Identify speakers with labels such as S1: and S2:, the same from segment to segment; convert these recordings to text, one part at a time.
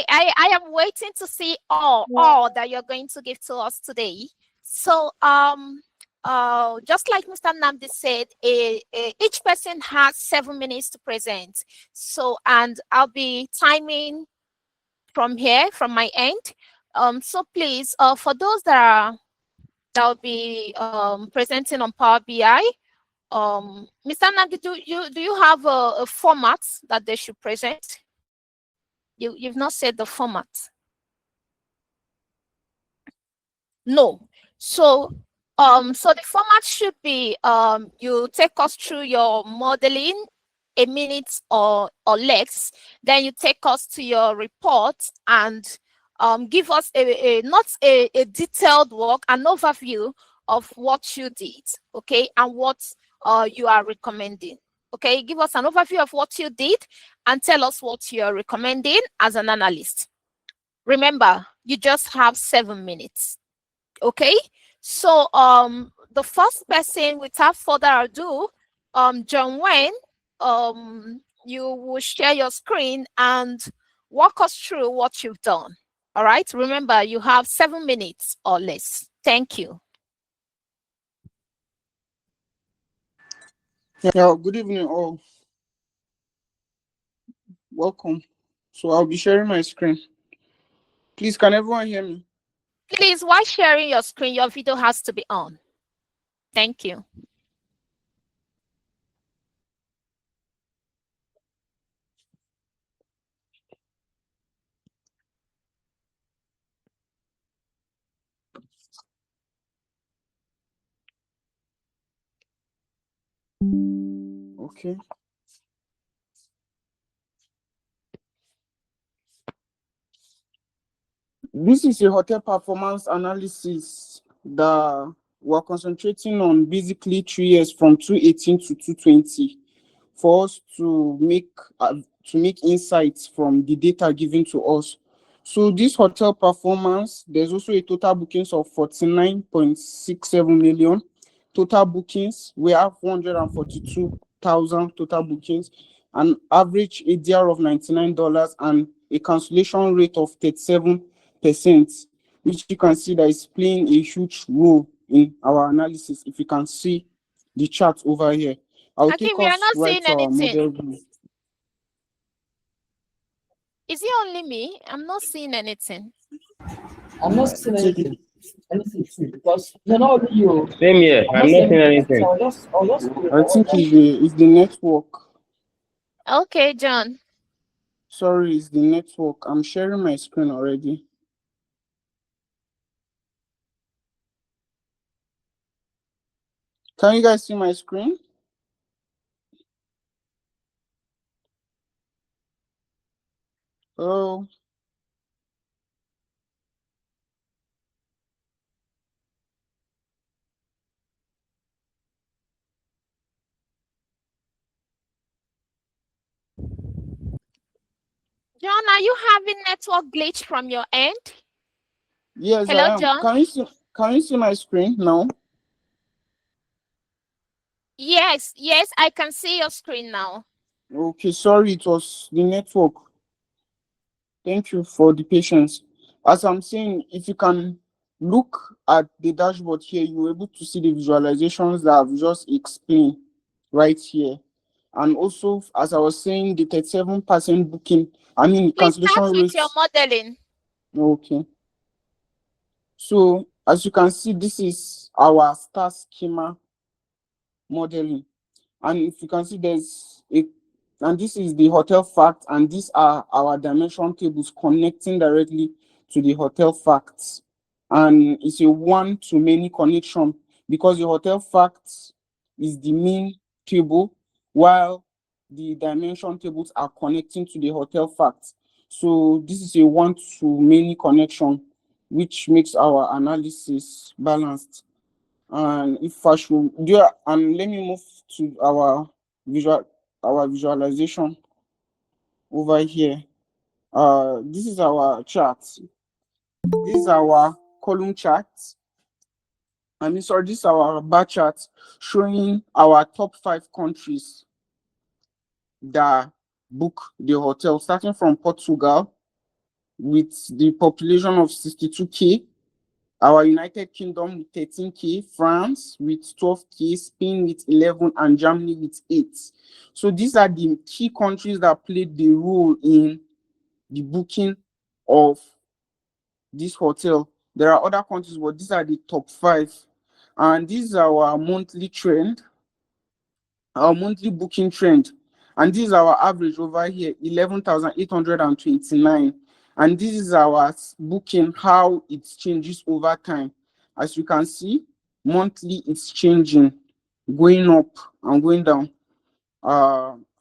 S1: I am waiting to see all that you're going to give to us today. So just like Mr. Namdi said, each person has 7 minutes to present. So, and I'll be timing from here, from my end. So please, for those that will be presenting on Power BI, Mr. Namdi, do you have a format that they should present? You've not said the format. No. So so the format should be you take us through your modeling a minute or less, then you take us to your report and give us not a detailed work, an overview of what you did, okay, and what you are recommending. Okay, give us an overview of what you did and tell us what you're recommending as an analyst. Remember, you just have 7 minutes. Okay, so the first person, without further ado, John Wayne, you will share your screen and walk us through what you've done. All right, remember you have 7 minutes or less. Thank you.
S2: Yeah, good evening all. Welcome. So I'll be sharing my screen. Please, can everyone hear me?
S1: Please, while sharing your screen, your video has to be on. Thank you.
S2: Okay. This is a hotel performance analysis that we're concentrating on basically 3 years from 2018 to 2020 for us to make insights from the data given to us. So this hotel performance, there's also a total bookings of 49.67 million. Total bookings, we have 142,000 total bookings, an average ADR of $99 and a cancellation rate of 37%, which you can see that is playing a huge role in our analysis. If you can see the chart over here, I'll take
S1: we are
S2: us
S1: not
S2: right
S1: seeing
S2: to our
S1: anything.
S2: model view.
S1: Is it only me? I'm not seeing anything.
S3: I'm not seeing anything. Because not only you.
S4: Same here. I'm not seeing anything.
S2: I think it's the network.
S1: Okay, John.
S2: Sorry, it's the network. I'm sharing my screen already. Can you guys see my screen? Oh.
S1: John, are you having network glitch from your end?
S2: Yes,
S1: hello,
S2: I am.
S1: John.
S2: Can you see my screen now?
S1: Yes, I can see your screen now.
S2: Okay, sorry, it was the network. Thank you for the patience. As I'm saying, if you can look at the dashboard here, you're able to see the visualizations that I've just explained right here. And also, as I was saying, the 37% booking,
S1: Please
S2: cancellation
S1: start with
S2: rates.
S1: your modeling.
S2: Okay. So, as you can see, this is our star schema modeling. And if you can see, and this is the hotel fact, and these are our dimension tables connecting directly to the hotel facts. And it's a one-to-many connection because the hotel facts is the main table while the dimension tables are connecting to the hotel facts. So this is a one-to-many connection, which makes our analysis balanced. And if I should do, and let me move to our visualization over here. This is our chart. This is our column chart. This is our bar chart showing our top 5 countries that book the hotel, starting from Portugal, with the population of 62K. Our United Kingdom with 13K, France with 12K, Spain with 11, and Germany with 8. So these are the key countries that played the role in the booking of this hotel. There are other countries, but these are the top 5. And this is our monthly trend, our monthly booking trend. And this is our average over here, 11,829. And this is our booking, how it changes over time. As you can see, monthly it's changing, going up and going down.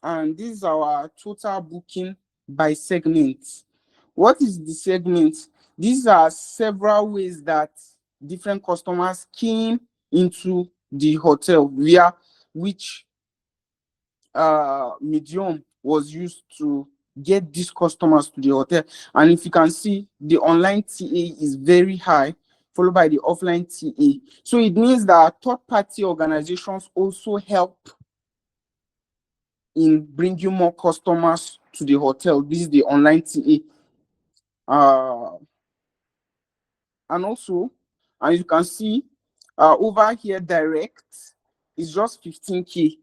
S2: And this is our total booking by segment. What is the segment? These are several ways that different customers came into the hotel via which medium was used to get these customers to the hotel. And if you can see, the online TA is very high, followed by the offline TA. So it means that third-party organizations also help in bringing more customers to the hotel. This is the online TA. And also, and you can see over here, direct is just 15K.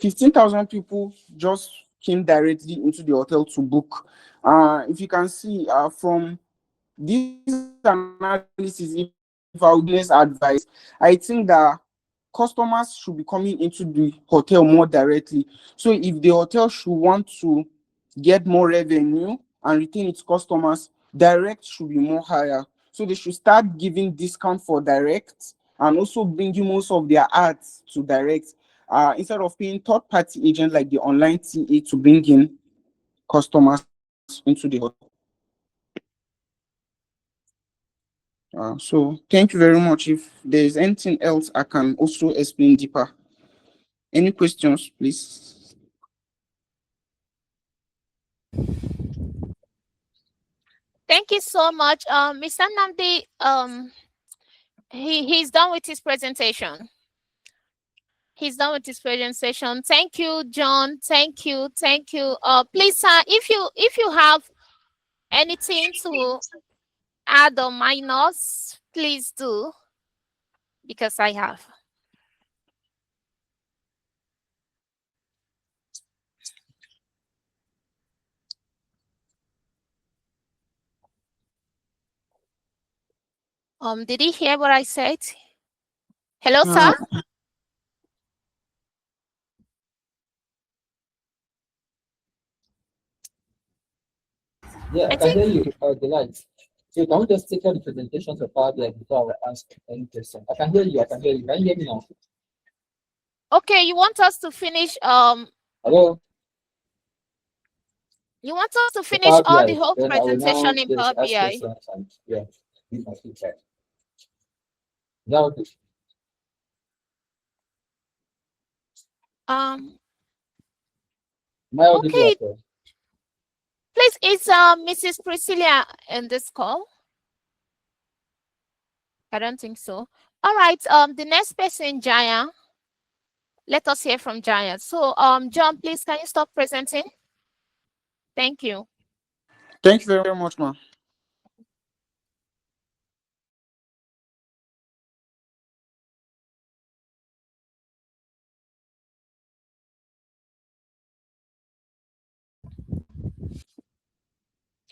S2: 15,000 people just came directly into the hotel to book. If you can see from this analysis, if I would advise, I think that customers should be coming into the hotel more directly. So if the hotel should want to get more revenue and retain its customers, direct should be more higher. So they should start giving discount for direct and also bringing most of their ads to direct, instead of paying third-party agent like the online TA to bring in customers into the hotel. So thank you very much. If there's anything else, I can also explain deeper. Any questions, please?
S1: Thank you so much. Mr. Namdi, he's done with his presentation. He's done with his presentation. Thank you, John. Thank you. Thank you. Please, sir, if you have anything to add or minus, please do, because I have. Did he hear what I said? Hello, sir?
S3: Yeah,
S1: I
S3: I can
S1: think-
S3: hear you, Delight. So can we just take out the presentations of Power BI before I ask any question? I can hear you. I can hear you. Can you hear me now?
S1: Okay, you want us to finish
S3: Hello.
S1: you want us to
S3: The
S1: finish
S3: Power
S1: all
S3: BI.
S1: the whole
S3: Then I will now
S1: presentation in
S3: just
S1: Power
S3: ask
S1: BI?
S3: questions and yeah, give my feedback. Yeah, okay. Am I audible
S1: Okay.
S3: as well?
S1: Please, is Mrs. Priscilla in this call? I don't think so. All right. The next person, Jaya. Let us hear from Jaya. So, John, please, can you stop presenting? Thank you.
S2: Thank you very much, ma'am.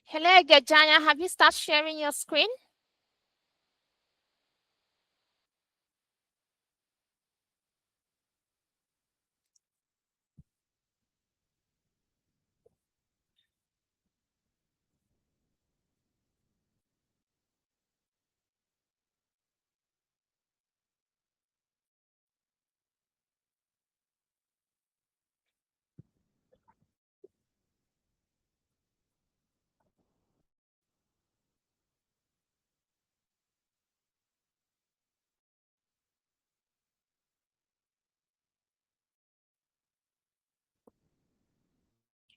S1: Hello again, Jaya. Have you started sharing your screen?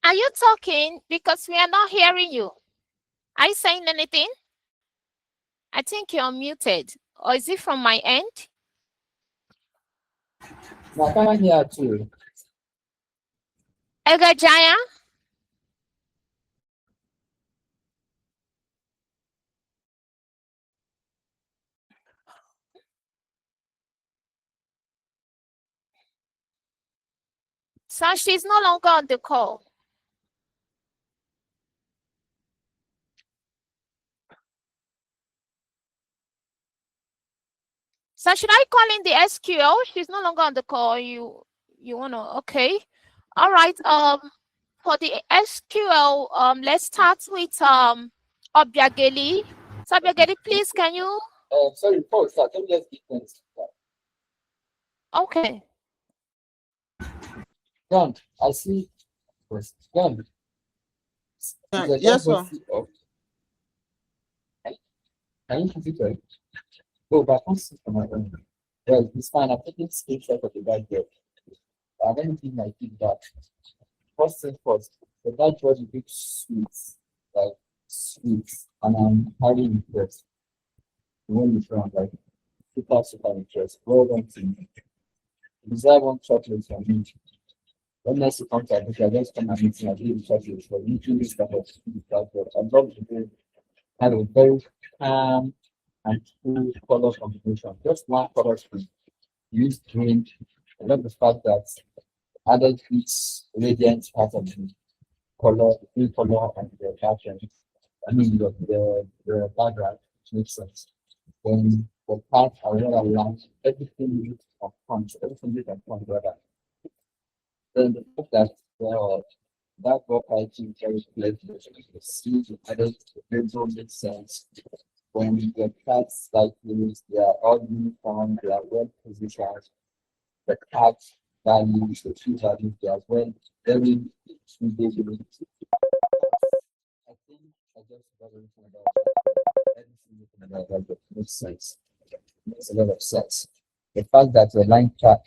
S1: Are you talking? Because we are not hearing you. Are you saying anything? I think you're muted. Or is it from my end?
S3: No, I can't hear too.
S1: Elga Jaya? So she's no longer on the call. So should I call in the SQL? She's no longer on the call. You wanna okay. All right. For the SQL, let's start with Obiageli. So Obiageli, please can you
S3: Sorry, before we start, let me just give things.
S1: okay.
S3: John, I see. John,
S2: Yes, sir.
S3: Can you keep it? Oh, but I can't see from my own. Well, it's fine. I'm taking screenshot of the dashboard. I don't think I did that. First thing first, the dashboard is big sweets, like sweets, and I'm highly impressed. When you found like super impressed. Well done to me. You deserve one chocolate from me. When next you come to Abuja, just come and meet me. I'll give you chocolate for you. Do this kind of dashboard. I'd love to have a very calm and cool color combination. Just one color scheme. Use green. I love the fact that added each radiant part of the color, the green color and the pattern. I mean the background, which makes sense. Then the part around around everything is on front, everything is on front rather. Then the fact that that work I think very clearly see added the makes sense. When the cats like this, they are all uniform, they are well positioned. The cat values, the true values, they are well very suitable. I think I just got everything about that makes sense. Makes a lot of sense. The fact that the line chart,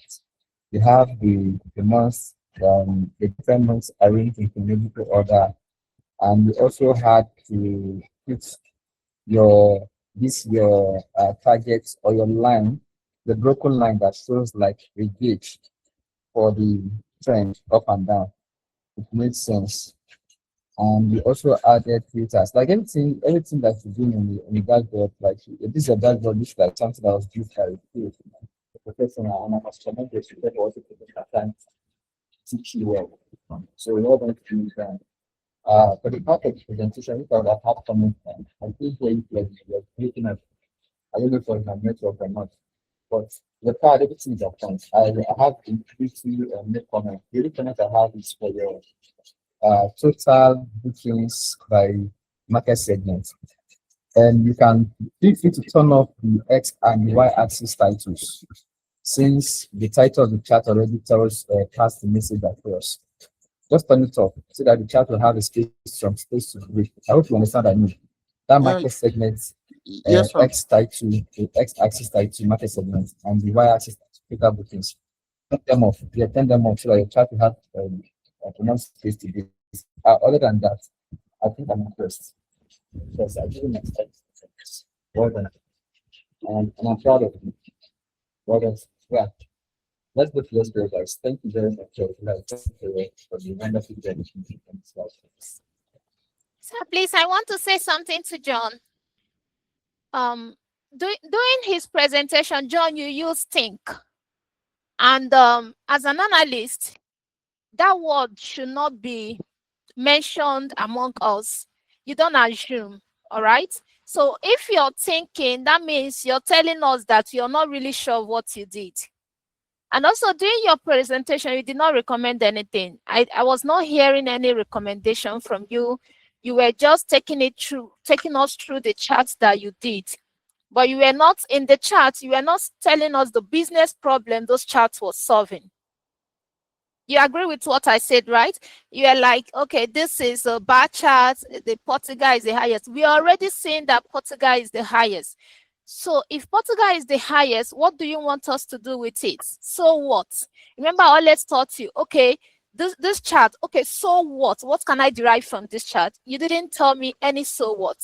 S3: you have the months, the different months arranged in chronological order, and you also had to put your target or your line, the broken line that shows like a gauge for the trend up and down. It makes sense. And we also added filters, like everything that you're doing on the dashboard, like this is a dashboard, this is like something that was built by a professional, and I must commend the people who also put the time to teach you well. So we're all going to use that. For the part of the presentation, if I would have comment, I think you're creating a, I don't know if it's a network or not, but the part everything is upfront. I have briefly make comment. The only comment I have is for your total bookings by market segment. And you can feel free to turn off the X and the Y axis titles, since the title of the chart already tells pass the message across. Just turn it off so that the chart will have a space from space to break. I hope you understand what I mean. That market segment,
S2: Yes, sir.
S3: X title, the X axis title market segment, and the Y axis total bookings. Turn them off. Yeah, turn them off so that your chart will have enough space to be. Other than that, I think I'm impressed because I didn't expect this. Well done. And I'm proud of you. Well done. Yeah. Let's go to let's go, guys. Thank you very much for the wonderful dedication.
S1: So please, I want to say something to John. During his presentation, John, you used think. And as an analyst, that word should not be mentioned among us. You don't assume, all right? So if you're thinking, that means you're telling us that you're not really sure what you did. And also during your presentation, you did not recommend anything. I was not hearing any recommendation from you. You were just taking us through the charts that you did. But you were not in the charts, you were not telling us the business problem those charts were solving. You agree with what I said, right? You are like, okay, this is a bar chart, the Portugal is the highest. We are already seeing that Portugal is the highest. So if Portugal is the highest, what do you want us to do with it? So what? Remember, I always taught you, okay, this chart, okay, so what? What can I derive from this chart? You didn't tell me any so what.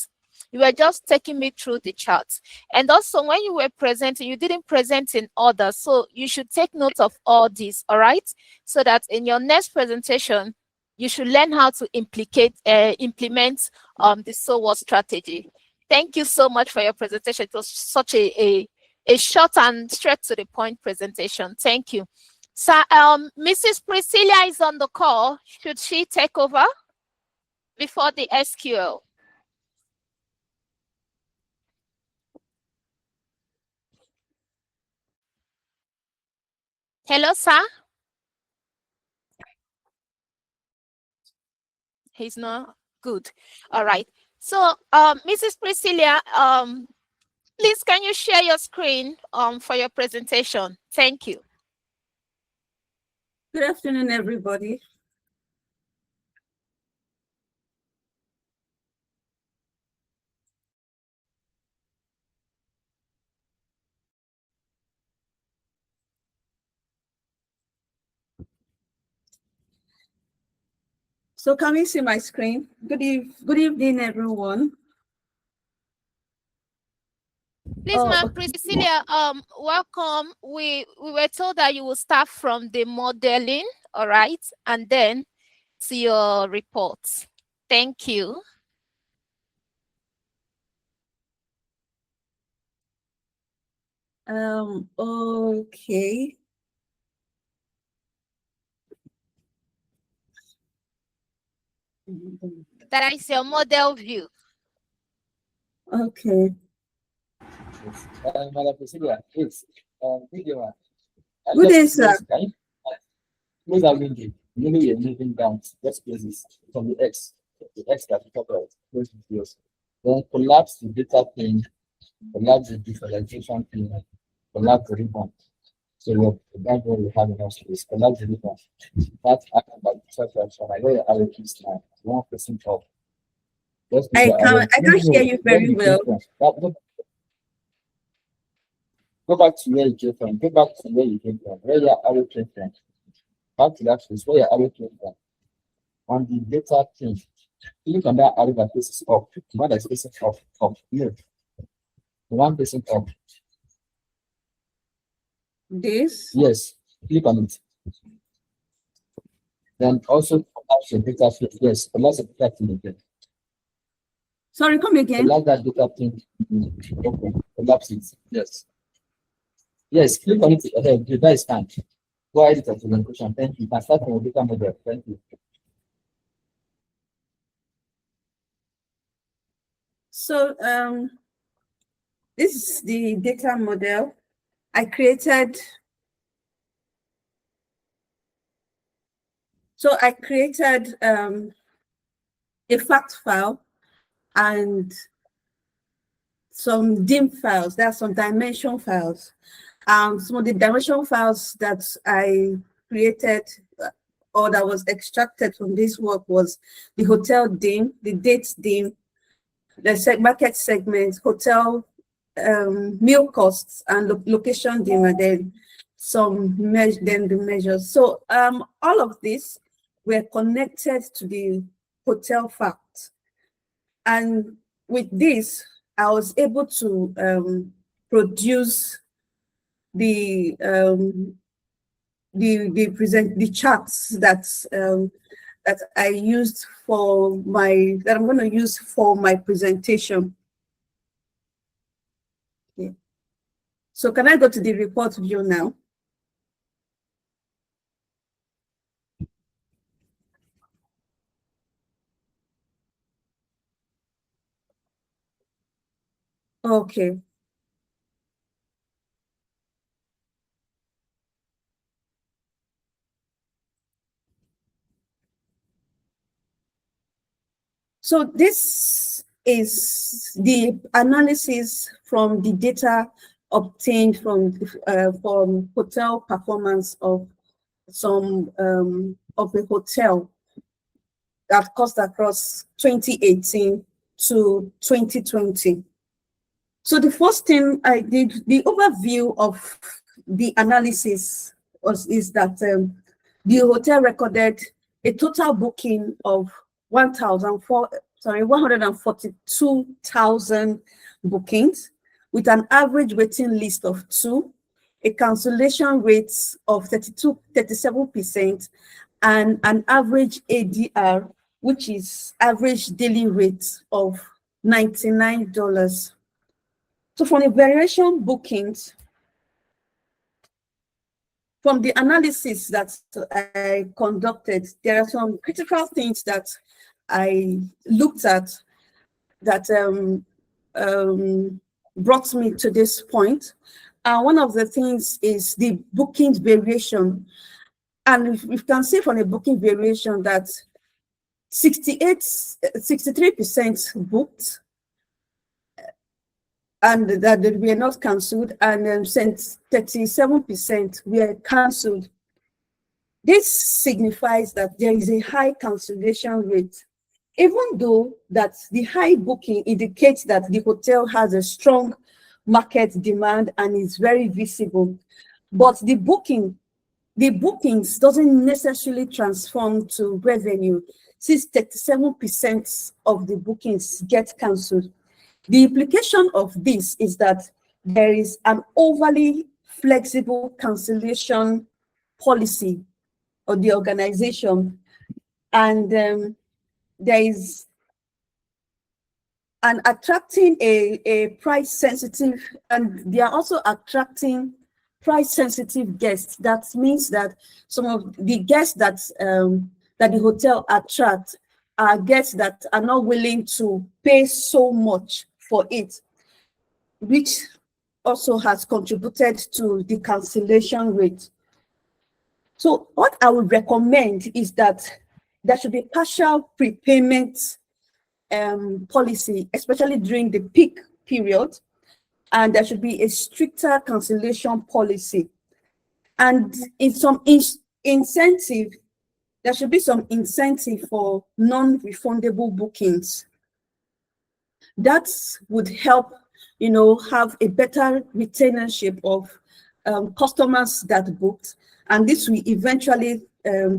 S1: You were just taking me through the charts. And also when you were presenting, you didn't present in order. So you should take note of all this, all right? So that in your next presentation, you should learn how to implement the so what strategy. Thank you so much for your presentation. It was such a short and straight to the point presentation. Thank you. So, Mrs. Priscilla is on the call. Should she take over before the SQL? Hello, sir. He's not good. All right. So, Mrs. Priscilla, please can you share your screen for your presentation? Thank you.
S5: Good afternoon, everybody. So can we see my screen? Good evening, everyone.
S1: Please, ma'am, Priscilla, welcome. We were told that you will start from the modeling, all right, and then to your reports. Thank you.
S5: Okay.
S1: That is your model view.
S5: Okay.
S3: Madam Priscilla, please, video.
S5: Good day, sir.
S3: Close that window. Maybe you're moving down. Let's close this from the X that you talk about. Close the videos. Then collapse the data pane, collapse the visualization pane, collapse the ribbon. So that's what we have in our space. Collapse the ribbon. That's acted by the transfer. I know your arrow keys now. 1% off.
S5: I can hear you very well.
S3: Go back to where you came from. Go back to where you came from. Where your arrow came from. Back to that place where your arrow came from. On the data thing, click on that arrow that faces up. The one that's facing up. No. The one facing up.
S5: This?
S3: Yes. Click on it. Then also collapse the data thing. Yes. Collapse the data thing again.
S5: Sorry, come again.
S3: Collapse that data thing. Okay. Collapse it. Yes. Yes, click on it. Okay, that is fine. Go ahead with the presentation. Thank you. You can start from the data model. Thank you.
S5: So this is the data model I created. So I created a fact file and some dim files. There are some dimension files. Some of the dimension files that I created or that was extracted from this work was the hotel dim, the dates dim, the market segment, hotel meal costs, and location dim, and then the measures. So all of this were connected to the hotel fact, and with this, I was able to produce the charts that I used that I'm going to use for my presentation. Okay. So can I go to the report view now? Okay. So this is the analysis from the data obtained from hotel performance of some of the hotel that cost across 2018 to 2020. So the first thing I did, the overview of the analysis is that the hotel recorded a total booking of 142,000 bookings with an average waiting list of 2, a cancellation rate of 37%, and an average ADR, which is average daily rate of $99. So from the variation bookings, from the analysis that I conducted, there are some critical things that I looked at that brought me to this point. One of the things is the booking variation. And we can see from the booking variation that 63% booked and that they were not cancelled, and since 37% were cancelled. This signifies that there is a high cancellation rate, even though that the high booking indicates that the hotel has a strong market demand and is very visible. But the bookings doesn't necessarily transform to revenue, since 37% of the bookings get cancelled. The implication of this is that there is an overly flexible cancellation policy of the organization, and there is an attracting a price sensitive, and they are also attracting price sensitive guests. That means that some of the guests that that the hotel attracts are guests that are not willing to pay so much for it, which also has contributed to the cancellation rate. So what I would recommend is that there should be partial prepayment policy, especially during the peak period, and there should be a stricter cancellation policy. And in some incentive, there should be some incentive for non-refundable bookings. That would help, have a better retainership of customers that booked, and this will eventually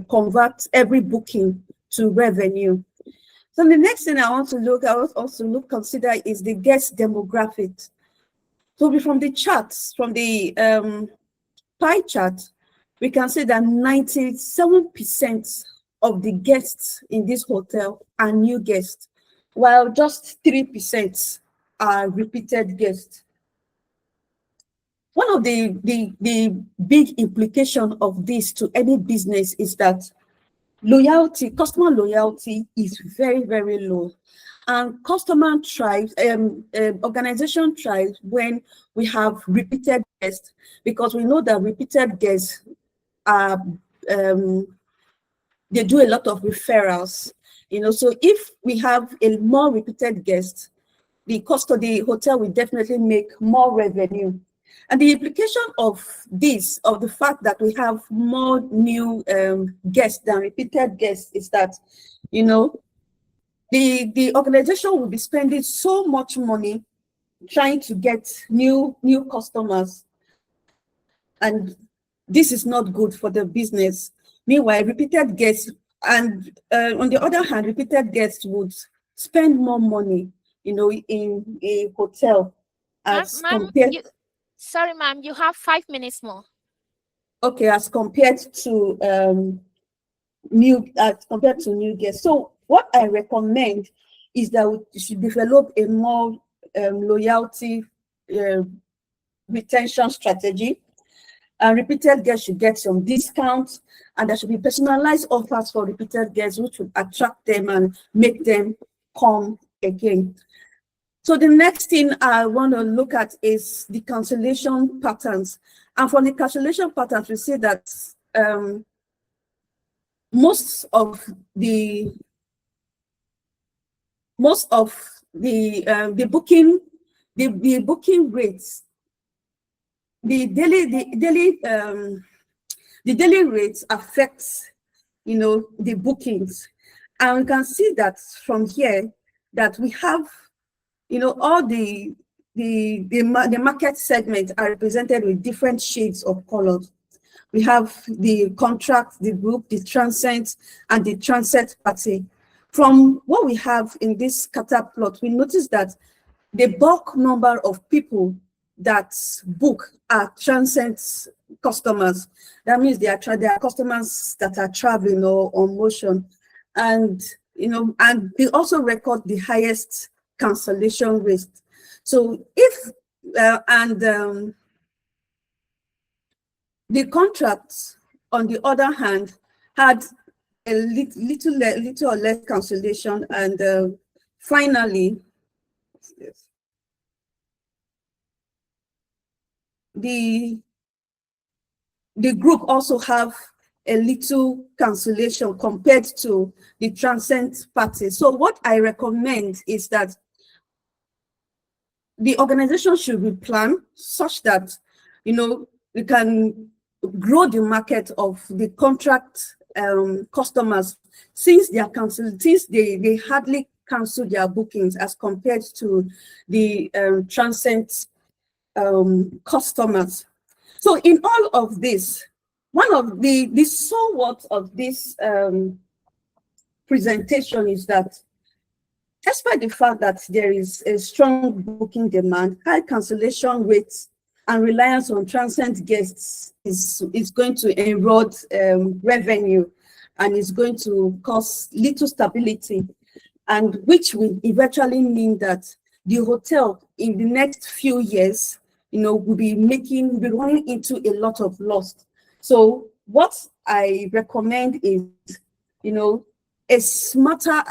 S5: convert every booking to revenue. So the next thing I want to consider is the guest demographics. So from the charts, from the pie chart, we can see that 97% of the guests in this hotel are new guests, while just 3% are repeated guests. One of the big implication of this to any business is that customer loyalty is very, very low. And customer thrives, organization thrives when we have repeated guests, because we know that repeated guests are, they do a lot of referrals, so if we have a more repeated guest, the cost of the hotel will definitely make more revenue. And the implication of this, of the fact that we have more new guests than repeated guests, is that, the organization will be spending so much money trying to get new customers, and this is not good for the business. Meanwhile, repeated guests, and on the other hand, repeated guests would spend more money, in a hotel as compared.
S1: Sorry, ma'am, you have 5 minutes more.
S5: Okay, as compared to new guests. So what I recommend is that we should develop a more loyalty retention strategy. Repeated guests should get some discounts, and there should be personalized offers for repeated guests, which would attract them and make them come again. So the next thing I want to look at is the cancellation patterns. And from the cancellation patterns, we see that most of the booking rates, the daily rates affects the bookings. And we can see that from here that we have all the market segments are represented with different shades of colors. We have the contract, the group, the transient, and the transit party. From what we have in this scatter plot, we notice that the bulk number of people that book are transient customers. That means they are customers that are traveling or on motion, and and they also record the highest cancellation rate. So if The contracts, on the other hand, had a little or less cancellation, and finally, the group also have a little cancellation compared to the transient parties. So what I recommend is that the organization should be planned such that, we can grow the market of the contract customers, since they are canceled, since they hardly cancel their bookings as compared to the transient customers. So in all of this, one of the so what of this presentation is that, despite the fact that there is a strong booking demand, high cancellation rates and reliance on transient guests is going to erode revenue, and is going to cause little stability, and which will eventually mean that the hotel in the next few years, will be running into a lot of loss. So what I recommend is, a smarter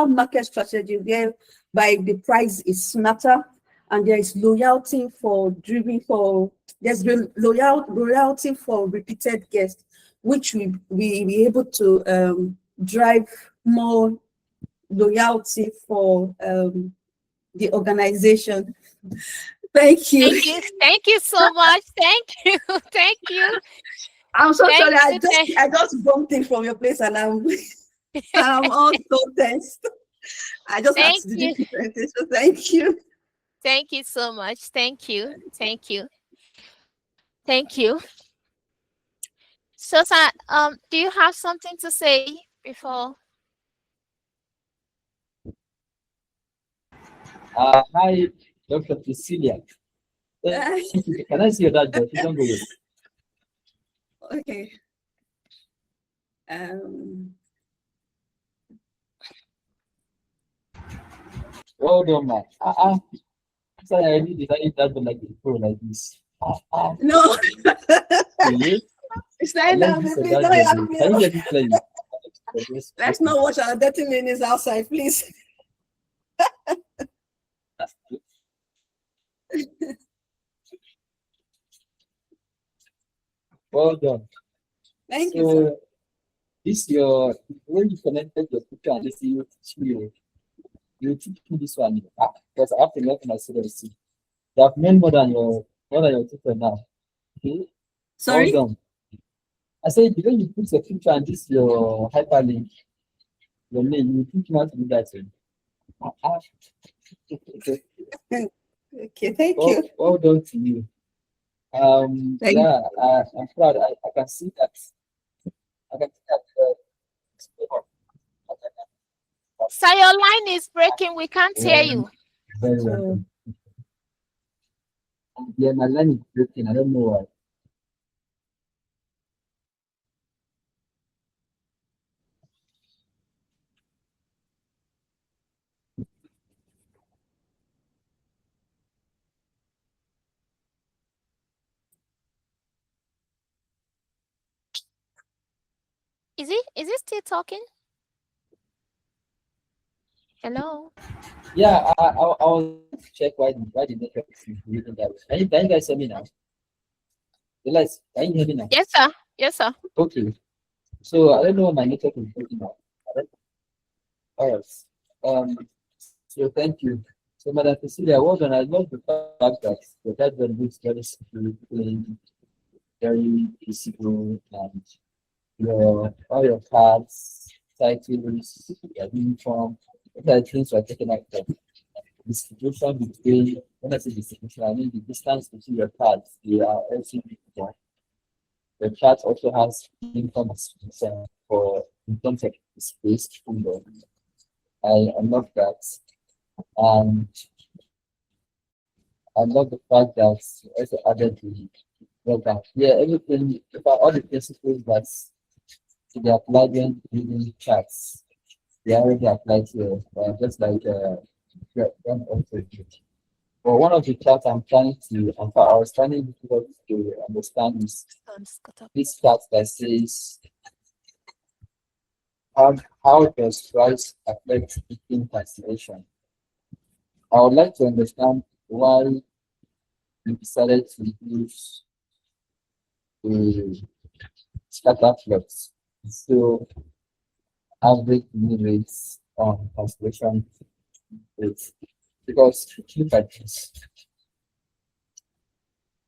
S5: market strategy whereby the price is smarter, and there is loyalty loyalty for repeated guests, which we be able to drive more loyalty for the organization. Thank you.
S1: Thank you so much. Thank you. Thank you.
S5: I'm so
S1: Thank
S5: sorry.
S1: you.
S5: I just bumped in from your place, and I'm all so tense. I just had
S1: Thank
S5: to do
S1: you.
S5: this presentation. Thank you.
S1: Thank you so much. Thank you. Thank you. Thank you. Susan, do you have something to say before?
S3: Hi, Dr. Cecilia. Can I see your dashboard? You don't go yet.
S5: Okay.
S3: Well done, man. So I really designed dashboard like a pro like this.
S5: No.
S3: Really?
S5: It's not now.
S3: Please
S5: Please don't have me.
S3: Can you get it playing?
S5: Let's not watch our dirty minutes outside, please.
S3: Well done.
S5: Thank you, sir.
S3: So this when you connected your picture and this you teach me this one. Because I have to learn my students. You have made more than your tutor now. Okay?
S5: Sorry?
S3: Well done. I said when you put your picture and this your hyperlink, your name, you teach me how to do that. Okay.
S5: Okay, thank you.
S3: Well done to you.
S5: Thank
S3: Yeah, I'm proud. I can see that. I can see that.
S1: So your line is breaking. We can't hear you.
S3: Very well. Yeah, my line is breaking. I don't know why.
S1: Is it still talking? Hello?
S3: Yeah, I was to check why the network is breathing that way. Can you guys hear me now? Realize, can you hear me now?
S1: Yes, sir. Yes, sir.
S3: Okay. So I don't know why my network is breaking now. All right. So thank you. So Madam Cecilia, well done. I love the fact that the husband looks very security, very visible, and all your cards, titles, your uniform, what are the things you are taking out of distribution between, when I say distribution, I mean the distance between your cards, they are also equal. The chart also has income distribution for in terms of space. I love that. And I love the fact that you also added the program. Yeah, everything about all the principles that to the applied when reading charts, they already applied here, just like one also did. Or one of the charts I'm trying to, in fact, I was trying to understand is this chart that says how does price affect in cancellation? I would like to understand why you decided to use the scatter plots. So average mean rates on cancellation rates. Because look at this.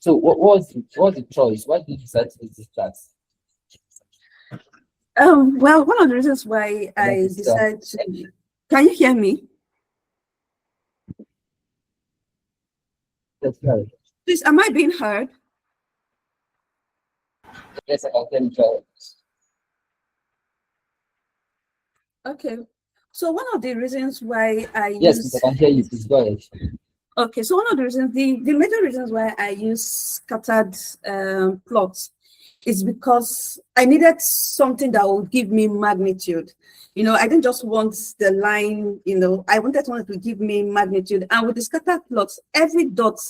S3: So what was the choice? Why did you decide to use this chart?
S5: Well, one of the reasons why I decided to, can you hear me?
S3: That's right.
S5: Please, am I being heard?
S3: Yes, I can tell you.
S5: Okay. So one of the reasons why I
S3: Yes,
S5: use,
S3: I can hear you. Please go ahead.
S5: okay, so one of the reasons, the major reasons why I use scattered plots is because I needed something that will give me magnitude. You know, I didn't just want the line, you know, I wanted one to give me magnitude. And with the scattered plots, every dot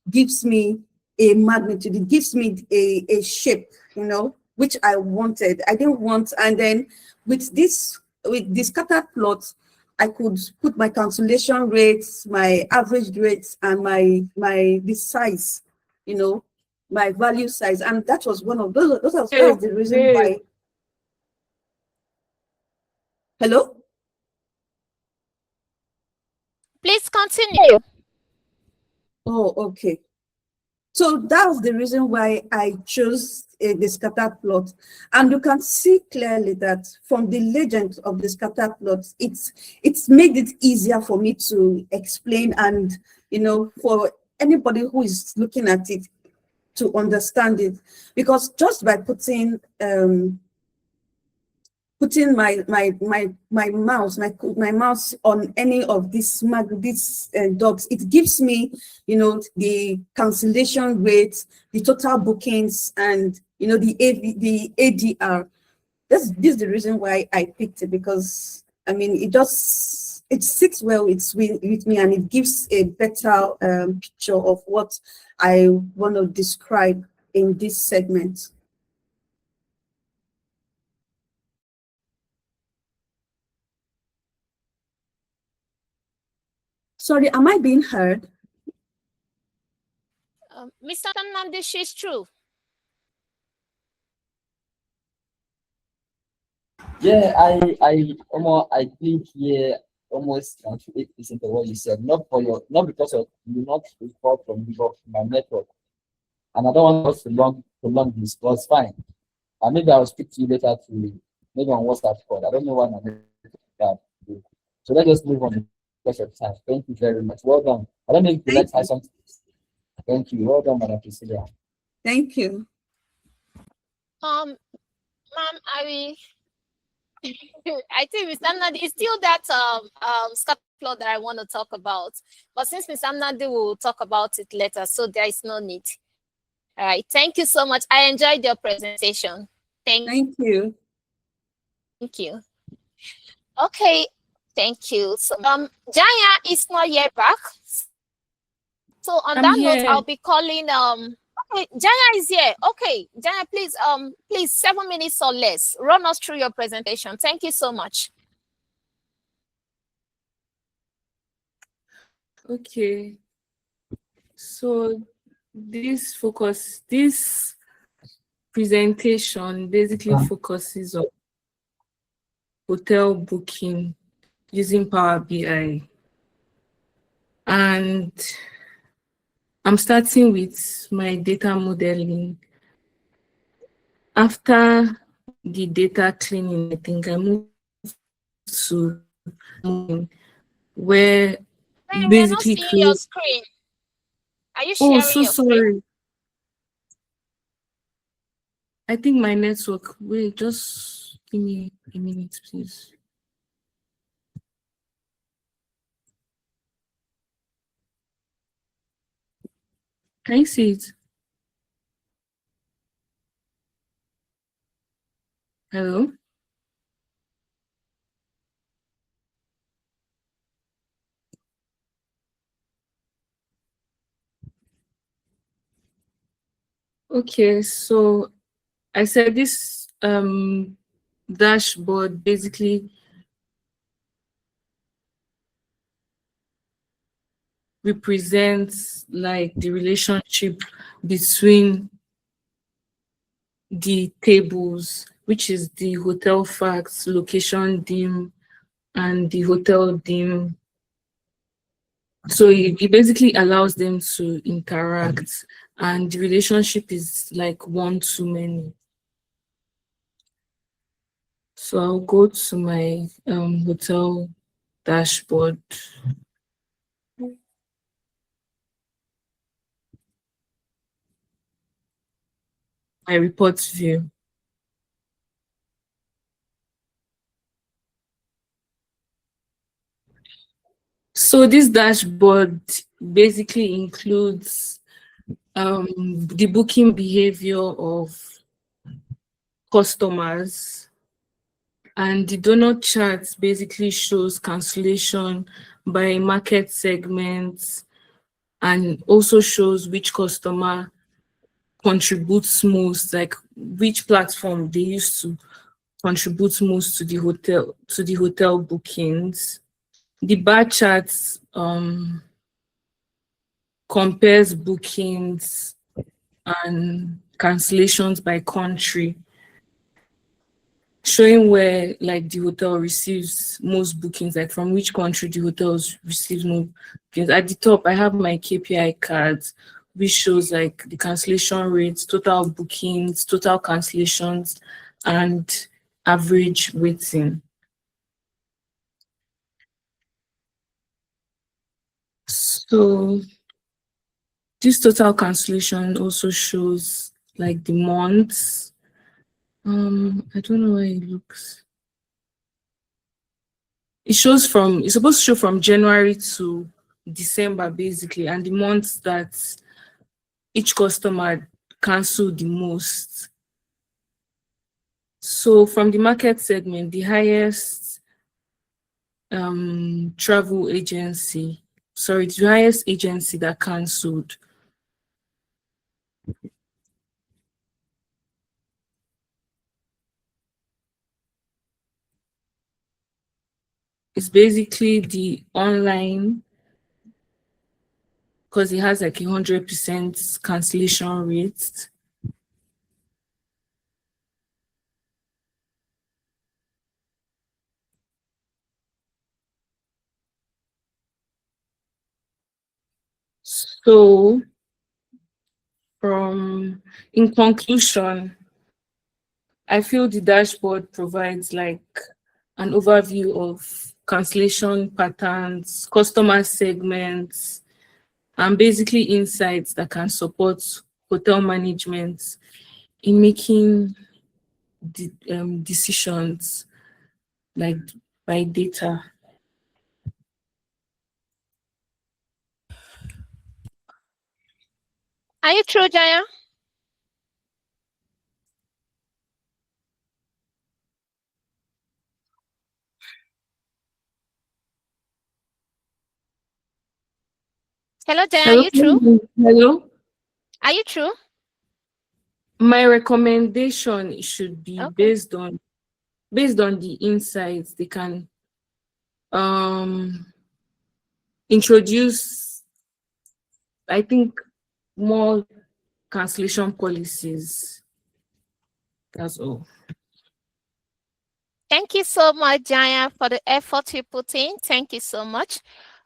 S5: gives me a magnitude. It gives me a shape, you know, which I wanted. I didn't want, and then with the scattered plots, I could put my cancellation rates, my average rates, and the size, you know, my value size, and that was one of those. That was the reason why. Hello.
S1: Please continue.
S5: Oh, okay. So that was the reason why I chose the scatter plot, and you can see clearly that from the legend of the scatter plot, it's made it easier for me to explain, and you know, for anybody who is looking at it to understand it, because just by putting my mouse on any of these dogs, it gives me, you know, the cancellation rates, the total bookings, and you know, the ADR. This is the reason why I picked it, because I mean, it sits well with me, and it gives a better picture of what I want to describe in this segment. Sorry, am I being heard?
S1: Mr. Namdish is true.
S3: Yeah, I think here almost 98% of what you said. Not because of you not report from my network. And I don't want us to long this, but it's fine. And maybe I'll speak to you later to maybe on WhatsApp call. I don't know why my network that. So let's just move on because of time. Thank you very much. Well done. I don't know if you like to add something. Thank you. Well done, Madam Priscilla.
S5: Thank you.
S1: Ma'am, I think Mr. Amnadi is still that scatter plot that I want to talk about. But since Mr. Amnadi will talk about it later, so there is no need. All right. Thank you so much. I enjoyed your presentation.
S5: Thank you.
S1: Thank you. Okay. Thank you. So Jaya is not yet back. So on that note, I'll be calling okay, Jaya is here. Okay, Jaya, please 7 minutes or less. Run us through your presentation. Thank you so much.
S6: Okay. So this presentation basically focuses on hotel booking using Power BI. And I'm starting with my data modeling. After the data cleaning, I think I moved to where
S1: Hey, we're not
S6: basically
S1: seeing your
S6: create.
S1: screen. Are you
S6: Oh,
S1: sharing
S6: so
S1: your screen?
S6: sorry. I think my network. Wait, just give me a minute, please. Can you see it? Hello? Okay, so I said this dashboard basically represents like the relationship between the tables, which is the hotel facts, location dim, and the hotel dim. So it basically allows them to interact, and the relationship is like one to many. So I'll go to my hotel dashboard. My report view. So this dashboard basically includes the booking behavior of customers, and the donut chart basically shows cancellation by market segments and also shows which customer contributes most, like which platform they used to contribute most to the hotel bookings. The bar charts compares bookings and cancellations by country, showing where like the hotel receives most bookings, like from which country the hotels receives most bookings. At the top, I have my KPI cards, which shows like the cancellation rates, total bookings, total cancellations, and average waiting. So this total cancellation also shows like the months. I don't know why it looks. It's supposed to show from January to December basically, and the months that each customer canceled the most. So from the market segment, the highest travel agency, sorry, the highest agency that canceled is basically the online, because it has like 100% cancellation rate. So in conclusion, I feel the dashboard provides like an overview of cancellation patterns, customer segments, and basically insights that can support hotel management in making decisions like by data.
S1: Are you true, Jaya? Hello, Jaya. Are
S6: Hello?
S1: you true?
S6: Hello?
S1: Are you true?
S6: My recommendation should be
S1: Okay.
S6: based on the insights. They can introduce, I think, more cancellation policies. That's all.
S1: Thank you so much, Jaya, for the effort you put in. Thank you so much.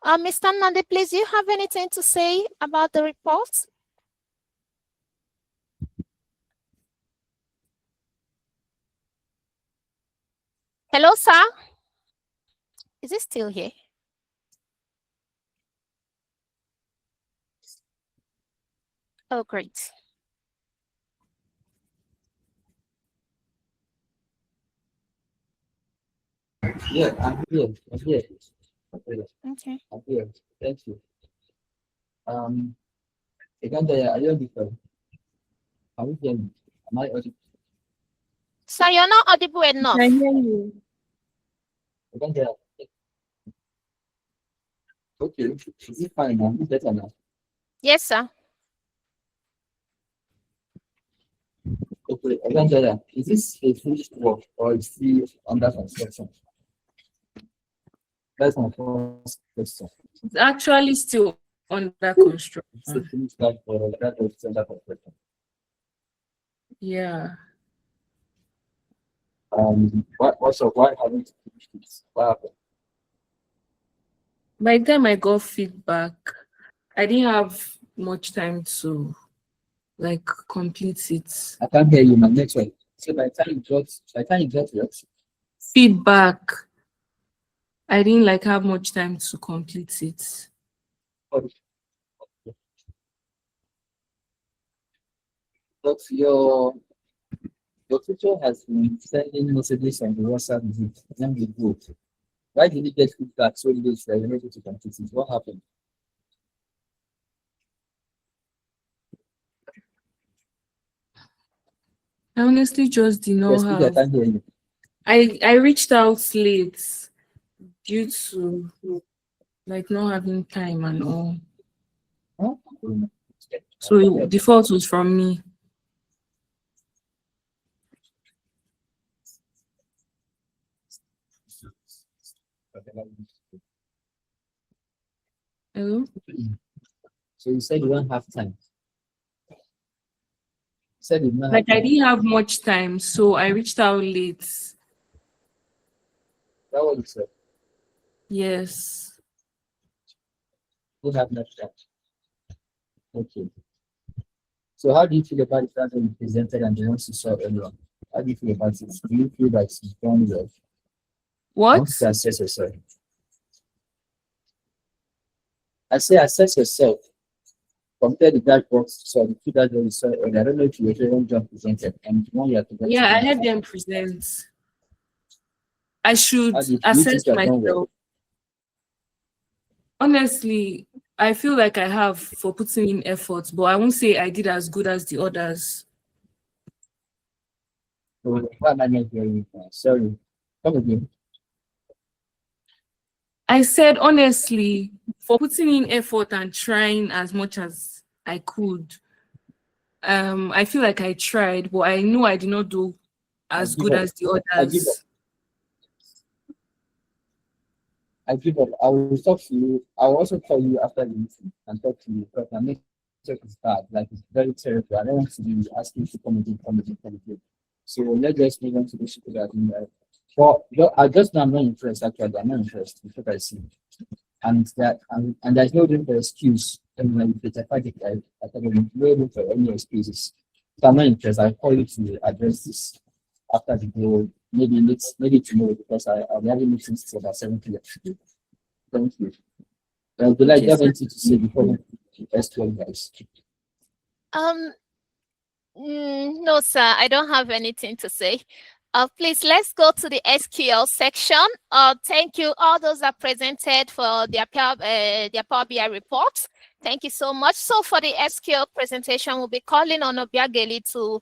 S1: Mr. Nande, please, do you have anything to say about the report? Hello, sir. Is it still here? Oh, great.
S3: Yeah, I'm here. I'm here. Okay,
S1: Okay.
S3: I'm here. Thank you. Again, are you different? Are we hearing? Am I audible?
S1: Sir, you're not audible
S6: I
S1: enough.
S6: hear you.
S3: Again, okay. Is it fine now? It's better now.
S1: Yes, sir.
S3: Wait, Angela, is this a finished work or is still under construction? That's my first question.
S6: It's actually still under construction.
S3: It's a finished work or that is under construction?
S6: Yeah.
S3: Why haven't you finished it? What happened?
S6: By the time I got feedback, I didn't have much time to like complete it.
S3: I can't hear you, my network. So by the time you got what?
S6: Feedback. I didn't like have much time to complete it.
S3: But your teacher has been sending messages on the WhatsApp group. Then we go. Why did you get feedback so late that you're not able to complete it? What happened?
S6: I honestly just did not
S3: Yes, please, I
S6: have.
S3: can't hear you.
S6: I reached out late due to like not having time and all.
S3: Huh?
S6: So the fault was from me. Hello?
S3: So you said you don't have time. You said you don't have
S6: Like I
S3: time.
S6: didn't have much time, so I reached out late.
S3: That what you said.
S6: Yes.
S3: You have not time. Okay. So how do you feel about the fact that you presented and the ones you saw earlier? How do you feel about it? Do you feel like you've done well?
S6: What?
S3: Once you assess yourself. I say assess yourself. Compare the dashboards, so the two dashboards you saw earlier. I don't know if you were the one job presented and the one you have to get.
S6: Yeah, I had them present. I should
S3: How do you
S6: assess
S3: think you have done well?
S6: myself. Honestly, I feel like I have for putting in effort, but I won't say I did as good as the others.
S3: So, why am I not hearing you? Sorry. Come again.
S6: I said honestly, for putting in effort and trying as much as I could, I feel like I tried, but I know I did not do as
S3: give
S6: good
S3: up.
S6: as the
S3: I give up.
S6: others.
S3: I give up. I will talk to you. I will also call you after the meeting and talk to you because my network is bad. Like it's very terrible. I don't want to be asking you to come again. So let's just move on to the issue that I just know I'm not impressed actually. I'm not impressed with what I see. And there's no room for excuse. And when you fight it, I think there's no room for any excuses. So I'm not impressed. I'll call you to address this after the goal. Maybe tomorrow because I'll be having meetings till about 7 p.m. Thank you. Would like
S6: Okay,
S3: have
S6: so
S3: anything to say before we S12 guys?
S1: Um, no, sir, I don't have anything to say. Please, let's go to the SQL section. Thank you, all those that presented for their Power BI reports. Thank you so much. So for the SQL presentation, we'll be calling on Obiageli to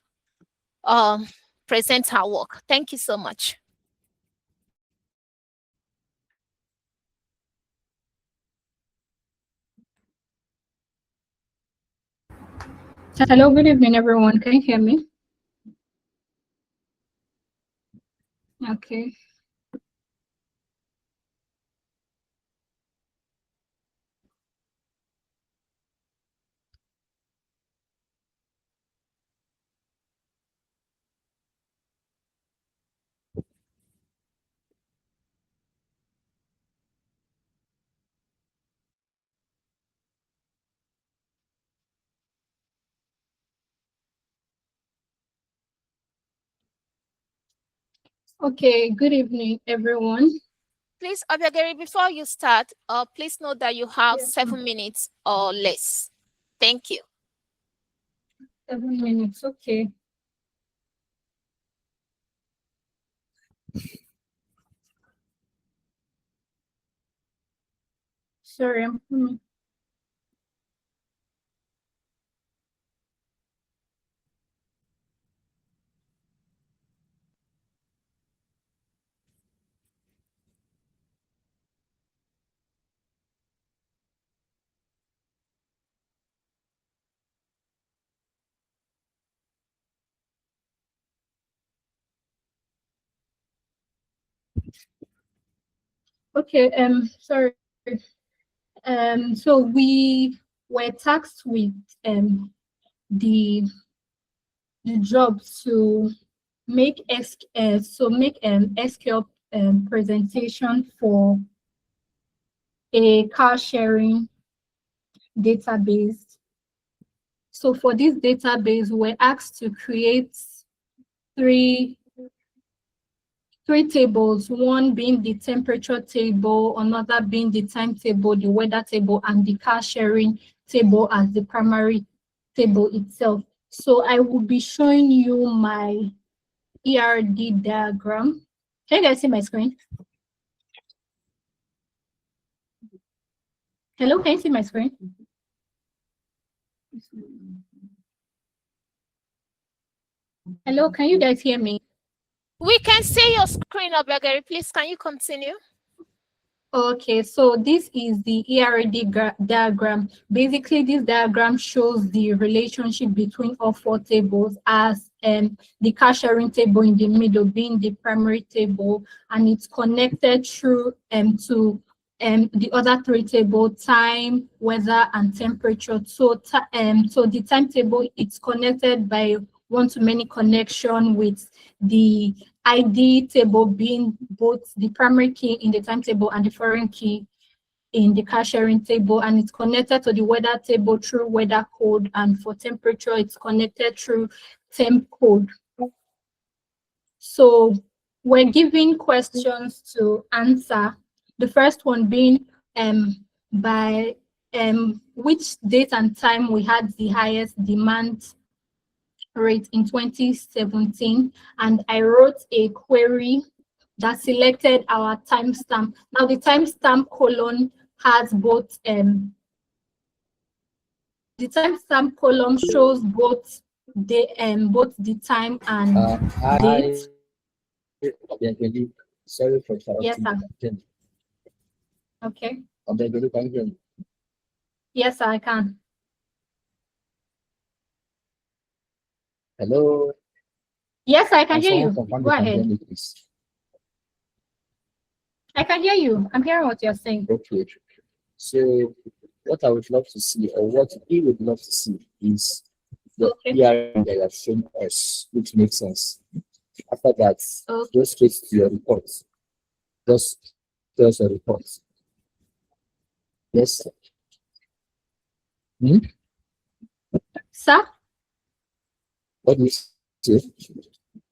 S1: present her work. Thank you so much.
S7: Hello, good evening, everyone. Can you hear me? Okay. Okay, good evening, everyone.
S1: Please, Obiageli, before you start, please note that you have
S7: Yes,
S1: 7 minutes or less. Thank you.
S7: 7 minutes, okay. Sorry, I'm coming. Okay, sorry. So we were tasked with the job to make SQL presentation for a car sharing database. So for this database, we're asked to create three tables, one being the temperature table, another being the timetable, the weather table, and the car sharing table as the primary table itself. So I will be showing you my ERD diagram. Can you guys see my screen? Hello, can you see my screen? Hello, can you guys hear me?
S1: We can see your screen, Obegeri. Please, can you continue?
S7: Okay, so this is the ERD diagram. Basically, this diagram shows the relationship between all four tables, as the car sharing table in the middle being the primary table, and it's connected through to the other three tables: time, weather, and temperature. So the timetable, it's connected by one-to-many connection with the ID table being both the primary key in the timetable and the foreign key in the car sharing table, and it's connected to the weather table through weather code, and for temperature, it's connected through temp code. So we're giving questions to answer. The first one being by which date and time we had the highest demand rate in 2017, and I wrote a query that selected our timestamp. Now the timestamp column has both the timestamp column shows both the time and date.
S3: Sorry for
S7: Yes,
S3: interrupting.
S7: sir. Okay.
S3: Obegeli, can you hear me?
S7: Yes, I can.
S3: Hello.
S7: Yes, I can
S3: Can
S7: hear you.
S3: someone confirm
S7: Go
S3: they can hear
S7: ahead.
S3: me, please?
S7: I can hear you. I'm hearing what you're saying.
S3: Okay. So what I would love to see, or what we would love to see, is the
S7: Okay.
S3: ERN that you have shown us, which makes sense. After that,
S7: Okay.
S3: go straight to your report. Just a report. Yes. Hmm?
S7: Sir,
S3: What do you say?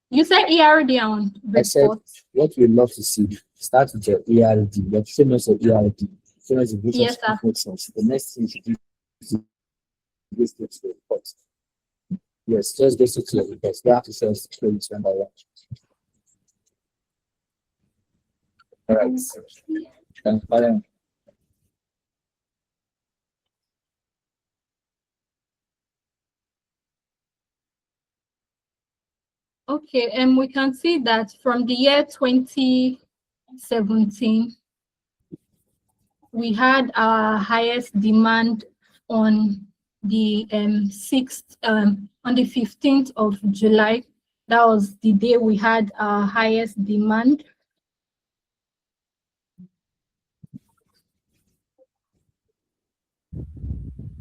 S7: you said ERD on
S3: I said,
S7: report.
S3: what we'd love to see, start with your ERD. But show us your ERD. Show us the vision.
S7: Yes, sir.
S3: Makes sense. The next thing you should do is go straight to the report. Yes, just go straight to your report. You have to show us the credits one by one. All right. Transparent.
S7: Okay, and we can see that from the year 2017, we had our highest demand on the 15th of July. That was the day we had our highest demand.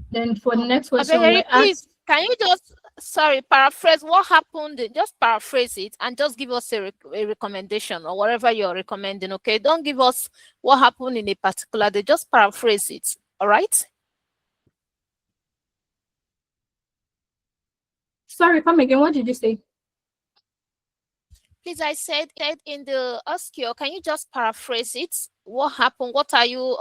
S7: Then for the next question,
S1: Obegeri,
S7: we're
S1: please,
S7: asked,
S1: can you just, paraphrase what happened? Just paraphrase it and just give us a recommendation or whatever you're recommending, okay? Don't give us what happened in a particular day. Just paraphrase it, all right?
S7: sorry, come again, what did you say?
S1: Please, I said in the SQL, can you just paraphrase it? What happened? What are you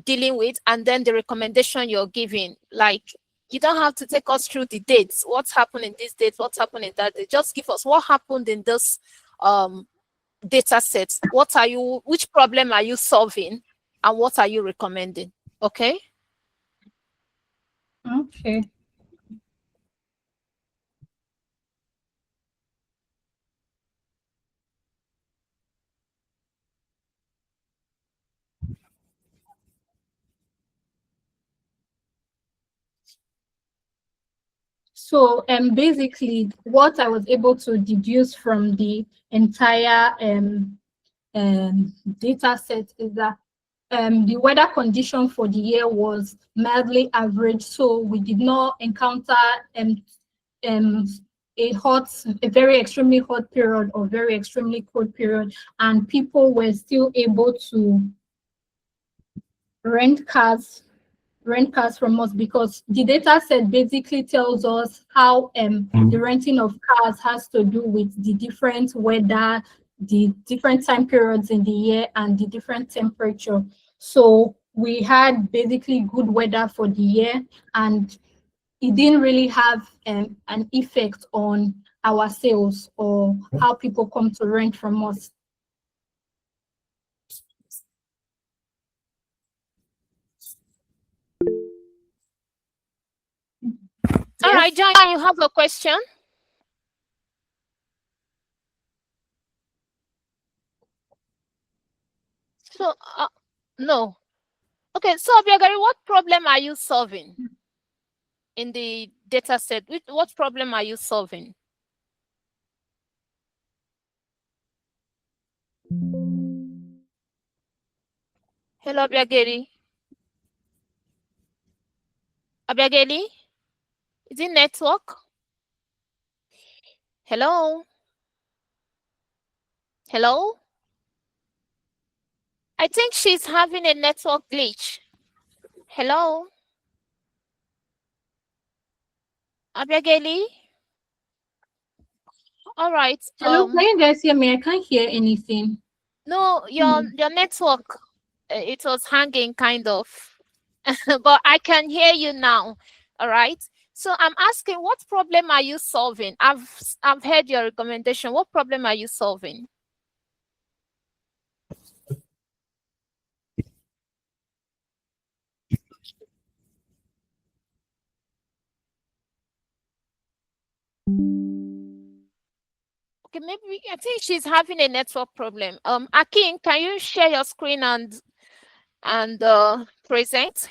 S1: dealing with? And then the recommendation you're giving. Like, you don't have to take us through the dates. What's happened in this date? What's happened in that date? Just give us what happened in this data set. Which problem are you solving? And what are you recommending? Okay.
S7: Okay. So basically what I was able to deduce from the entire data set is that the weather condition for the year was mildly average, so we did not encounter a very extremely hot period or very extremely cold period, and people were still able to rent cars from us, because the data set basically tells us how the renting of cars has to do with the different weather, the different time periods in the year, and the different temperature. So we had basically good weather for the year, and it didn't really have an effect on our sales or how people come to rent from us.
S1: All
S7: Yes.
S1: right, John, you have a question? So, no. Okay, so Obiagari, what problem are you solving in the data set? What problem are you solving? Hello, Obiageri. Obiageri? Is it network? Hello? Hello? I think she's having a network glitch. Hello? Obiageli? All right.
S7: Hello, can you guys hear me? I can't hear anything.
S1: No, your network, it was hanging kind of, but I can hear you now. All right. So I'm asking, what problem are you solving? I've heard your recommendation. What problem are you solving? Okay, maybe I think she's having a network problem. Akin, can you share your screen and present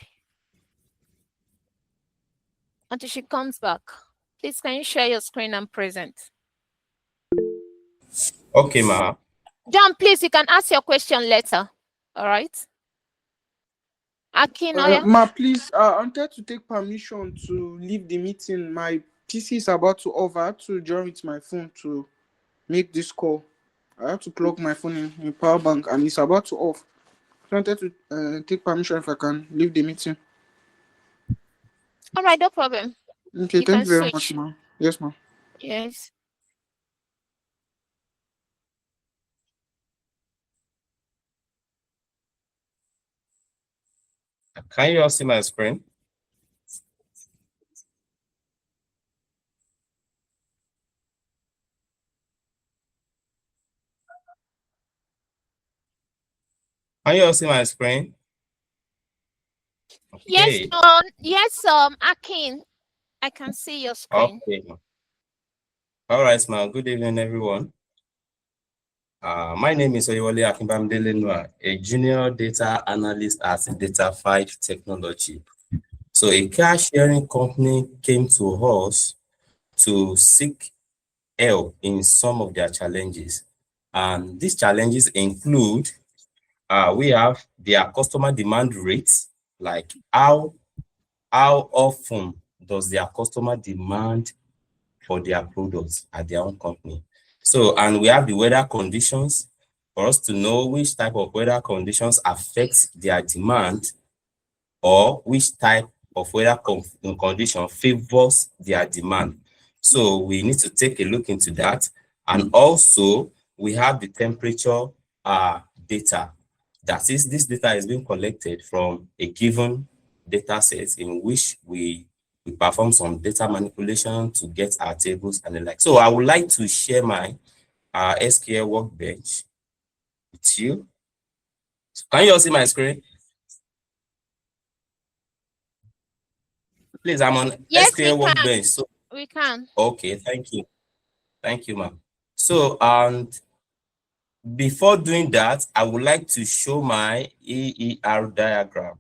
S1: until she comes back? Please, can you share your screen and present?
S4: Okay, ma.
S1: John, please, you can ask your question later. All right. Akin,
S2: Ma, please, I wanted to take permission to leave the meeting. My PC is about to off. I have to join with my phone to make this call. I have to plug my phone in power bank, and it's about to off. So I wanted to take permission if I can leave the meeting.
S1: all right, no problem.
S2: Okay,
S1: You
S2: thank
S1: can
S2: you very much,
S1: switch.
S2: ma. Yes, ma.
S1: Yes.
S4: Can you all see my screen? Can you all see my screen?
S1: Yes,
S4: Okay.
S1: yes, Akin, I can see your screen.
S4: Okay. All right, ma. Good evening, everyone. My name is Oyewole Akinbamdele, a junior data analyst at Data5 Technology. So a car sharing company came to us to seek help in some of their challenges. And these challenges include, we have their customer demand rates, like how often does their customer demand for their products at their own company. So, and we have the weather conditions for us to know which type of weather conditions affect their demand, or which type of weather condition favors their demand. So we need to take a look into that. And also we have the temperature data. That is, this data is being collected from a given data set in which we perform some data manipulation to get our tables and the like. So I would like to share my SQL workbench with you. Can you all see my screen? Please, I'm on
S1: Yes, we
S4: SQL
S1: can.
S4: workbench. So,
S1: We can.
S4: okay, thank you. Thank you, ma'am. So, and before doing that, I would like to show my EER diagram.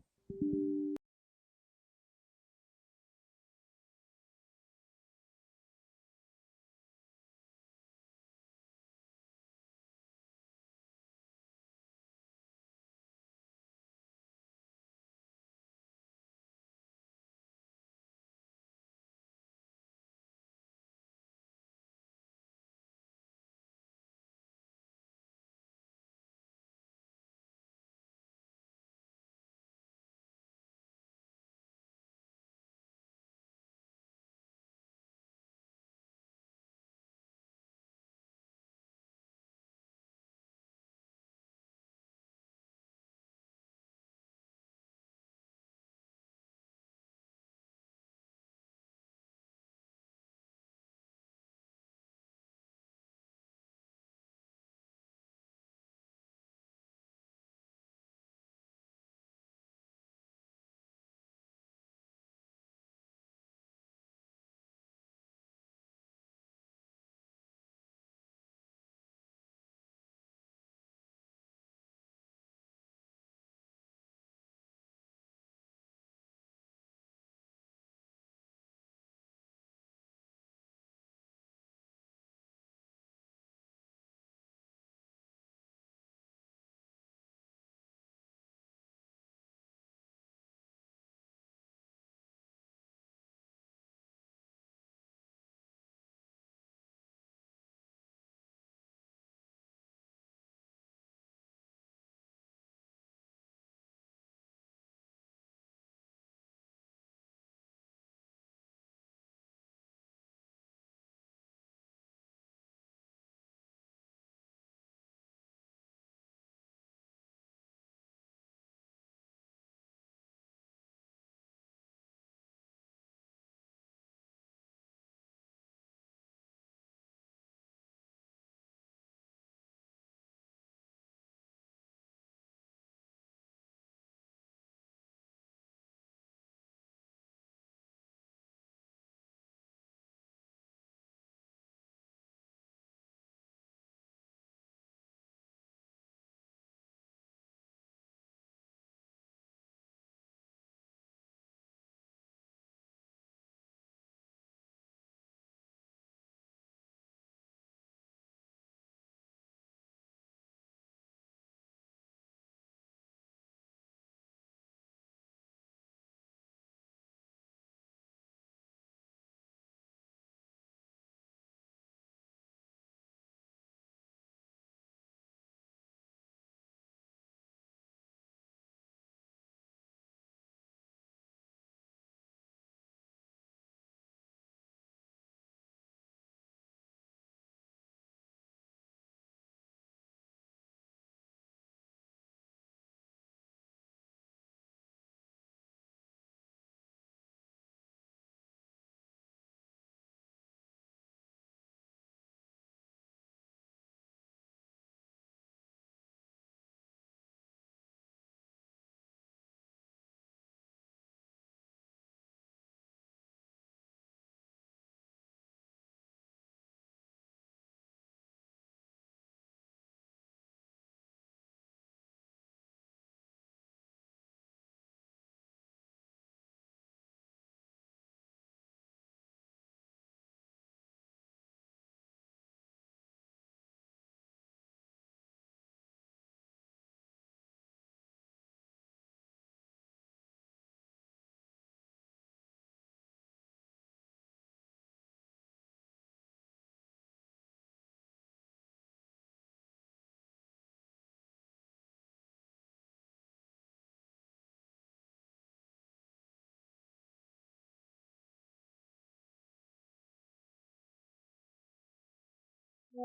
S4: Thing,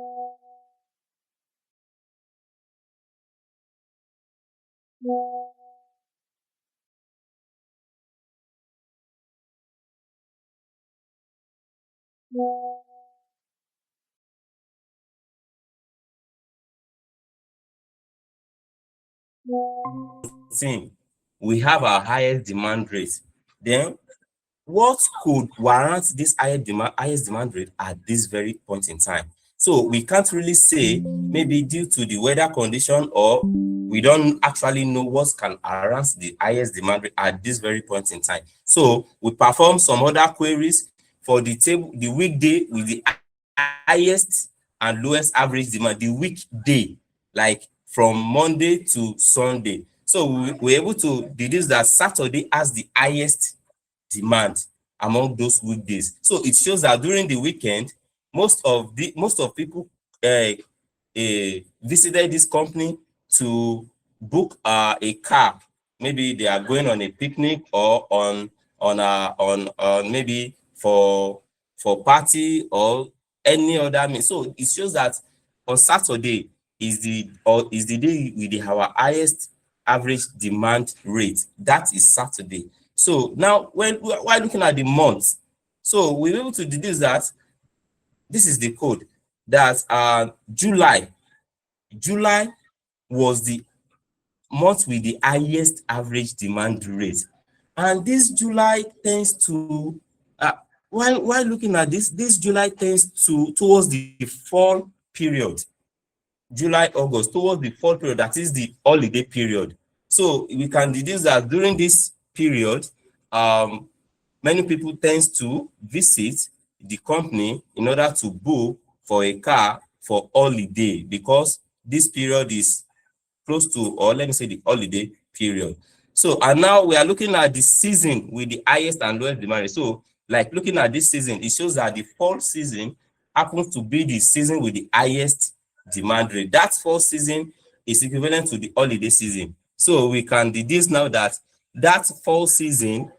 S4: we have our highest demand rate. Then what could warrant this highest demand rate at this very point in time? So we can't really say, maybe due to the weather condition, or we don't actually know what can warrant the highest demand rate at this very point in time. So we perform some other queries for the table, the weekday with the highest and lowest average demand, the weekday, like from Monday to Sunday. So we're able to deduce that Saturday has the highest demand among those weekdays. So it shows that during the weekend, most of people visited this company to book a car. Maybe they are going on a picnic, or on maybe for party or any other means. So it shows that on Saturday is the day with our highest average demand rate. That is Saturday. So now, while looking at the months, so we're able to deduce that this is the code, that July was the month with the highest average demand rate, and this July tends to while looking at this July tends towards the fall period. July, August, towards the fall period, that is the holiday period. So we can deduce that during this period, many people tend to visit the company in order to book for a car for holiday, because this period is close to, or let me say, the holiday period. So, and now we are looking at the season with the highest and lowest demand. So, like looking at this season, it shows that the fall season happens to be the season with the highest demand rate. That fall season is equivalent to the holiday season. So we can deduce now that that fall season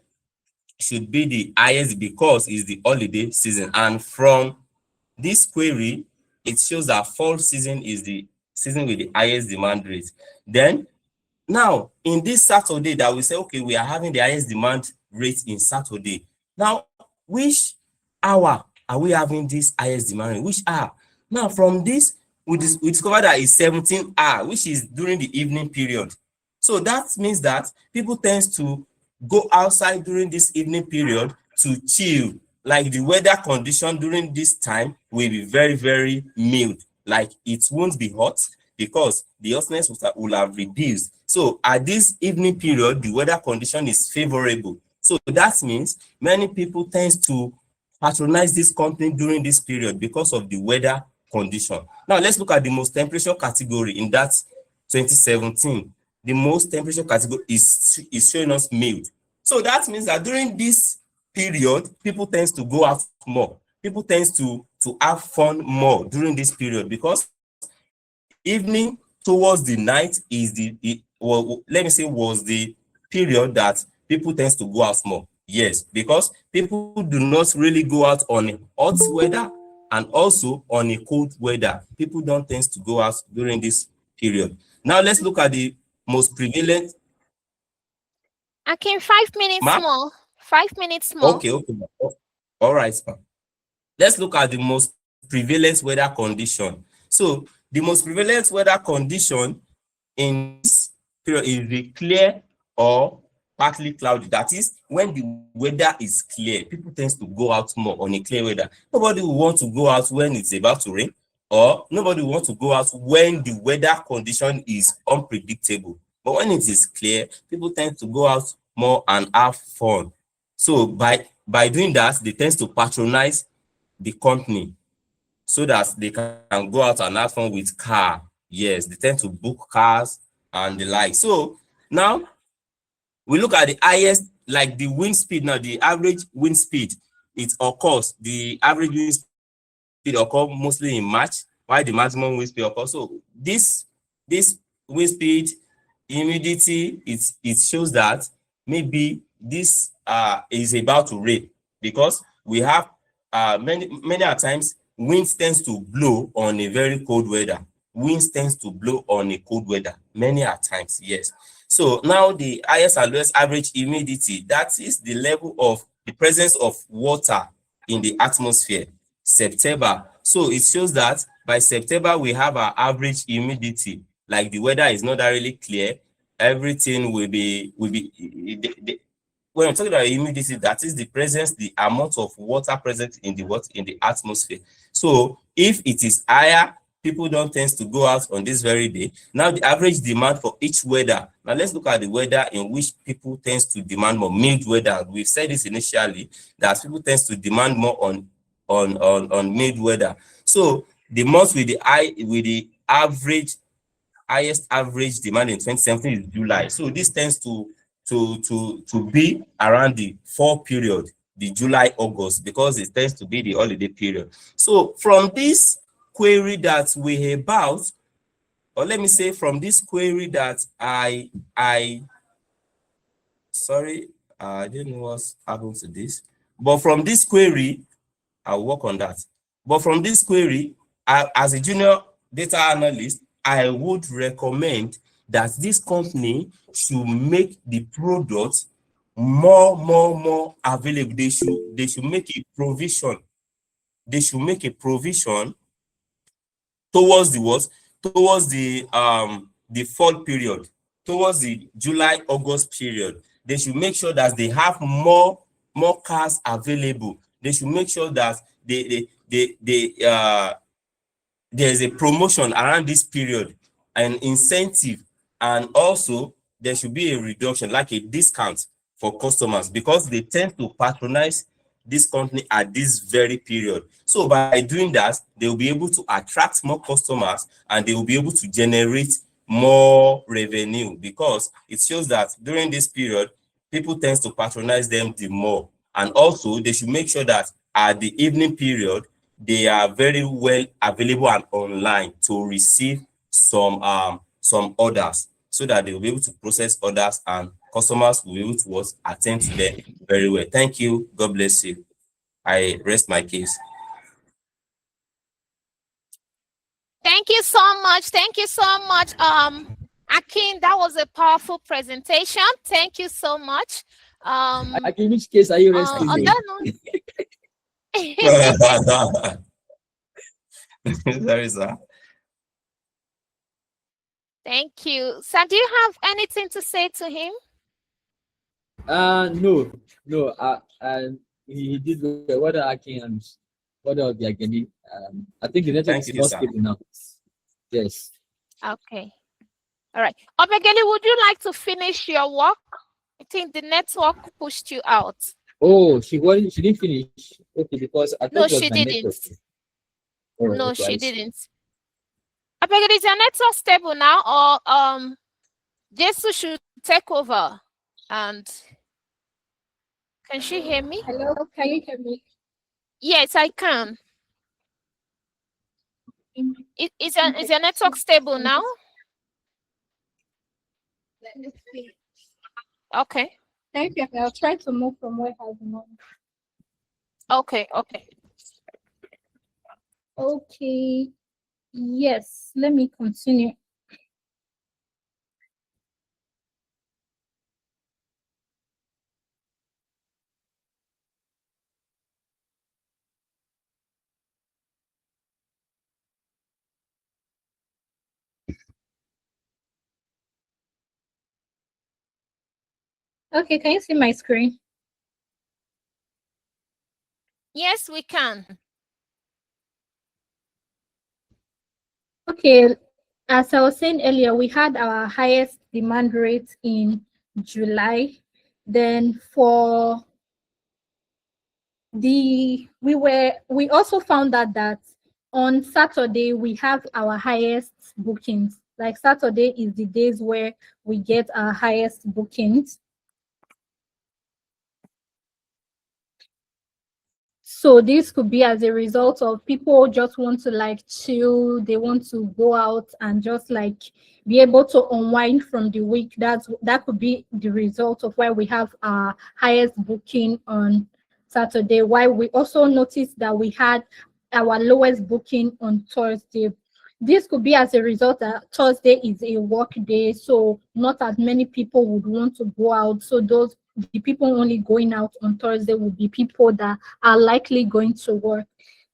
S4: should be the highest because it's the holiday season. And from this query, it shows that fall season is the season with the highest demand rate. Then now in this Saturday that we say, okay, we are having the highest demand rate in Saturday. Now, which hour are we having this highest demand rate? Which hour? Now from this, we discover that it's 17 hours, which is during the evening period. So that means that people tend to go outside during this evening period to chill. Like the weather condition during this time will be very, very mild. Like it won't be hot because the hotness will have reduced. So at this evening period, the weather condition is favorable. So that means many people tend to patronize this company during this period because of the weather condition. Now let's look at the most temperature category in that 2017. The most temperature category is showing us mild. So that means that during this period, people tend to go out more. People tend to have fun more during this period, because evening towards the night is was the period that people tend to go out more. Yes, because people do not really go out on hot weather and also on a cold weather. People don't tend to go out during this period. Now let's look at the most prevalent.
S1: Okay, 5 minutes
S4: Ma'am?
S1: more. 5 minutes more.
S4: Okay. All right, ma'am. Let's look at the most prevalent weather condition. So the most prevalent weather condition in this period is the clear or partly cloudy. That is, when the weather is clear, people tend to go out more on a clear weather. Nobody will want to go out when it's about to rain, or nobody will want to go out when the weather condition is unpredictable. But when it is clear, people tend to go out more and have fun. So by doing that, they tend to patronize the company so that they can go out and have fun with car. Yes, they tend to book cars and the like. So now we look at the highest, like the wind speed. Now the average wind speed, it occurs, the average wind speed occurs mostly in March, while the maximum wind speed occurs. So this wind speed, humidity, it shows that maybe this is about to rain, because we have many a times winds tends to blow on a very cold weather. Winds tends to blow on a cold weather many a times, yes. So now the highest and lowest average humidity, that is the level of the presence of water in the atmosphere, September. So it shows that by September, we have our average humidity. Like the weather is not really clear, everything will be when we're talking about humidity, that is the presence, the amount of water present in the atmosphere. So if it is higher, people don't tend to go out on this very day. Now the average demand for each weather. Now let's look at the weather in which people tend to demand more. Mild weather. We've said this initially that people tend to demand more on mild weather. So the month with the highest average demand in 2017 is July. So this tends to be around the fall period, the July, August, because it tends to be the holiday period. So from this query that we about, or let me say from this query that I didn't know what's happened to this, but from this query, I'll work on that. But from this query, as a junior data analyst, I would recommend that this company should make the product more available. They should make a provision. They should make a provision towards the what? Towards the fall period, towards the July, August period. They should make sure that they have more cars available. They should make sure that there's a promotion around this period, an incentive, and also there should be a reduction, like a discount for customers, because they tend to patronize this company at this very period. So by doing that, they will be able to attract more customers and they will be able to generate more revenue, because it shows that during this period, people tend to patronize them the more. And also they should make sure that at the evening period, they are very well available and online to receive some orders, so that they will be able to process orders and customers will be able to attend to them very well. Thank you. God bless you. I rest my case.
S1: Thank you so much. Thank you so much, Akin. That was a powerful presentation. Thank you so much.
S3: Akin, which case are you resting?
S1: On that note,
S4: Sorry, sir.
S1: thank you. Sir, do you have anything to say to him?
S3: No. He did well. What are Akin and what are the Ageni? I think the network is more stable now. Yes.
S1: Okay. All right. Obegeli, would you like to finish your work? I think the network pushed you out.
S3: Oh, she didn't finish. Okay, because I thought
S1: No,
S3: it was
S1: she
S3: my
S1: didn't.
S3: network. Right,
S1: No,
S3: okay,
S1: she didn't. Obegeli, is your network stable now, or Jesus should take over? And can she hear me?
S7: Hello, can you hear me?
S1: Yes, I can. Is your network stable now?
S7: Let me see.
S1: Okay.
S7: Thank you. I'll try to move from where I have not.
S1: Okay.
S7: Okay. Yes, let me continue. Okay, can you see my screen?
S1: Yes, we can.
S7: Okay, as I was saying earlier, we had our highest demand rate in July. Then for we also found out that on Saturday we have our highest bookings. Like Saturday is the days where we get our highest bookings. So this could be as a result of people just want to like chill, they want to go out and just like be able to unwind from the week. That could be the result of why we have our highest booking on Saturday. Why we also noticed that we had our lowest booking on Thursday. This could be as a result that Thursday is a work day, so not as many people would want to go out. So the people only going out on Thursday would be people that are likely going to work.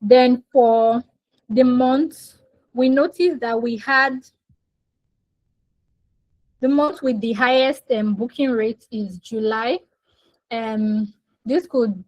S7: Then for the month, we noticed that we had the month with the highest booking rate is July. This could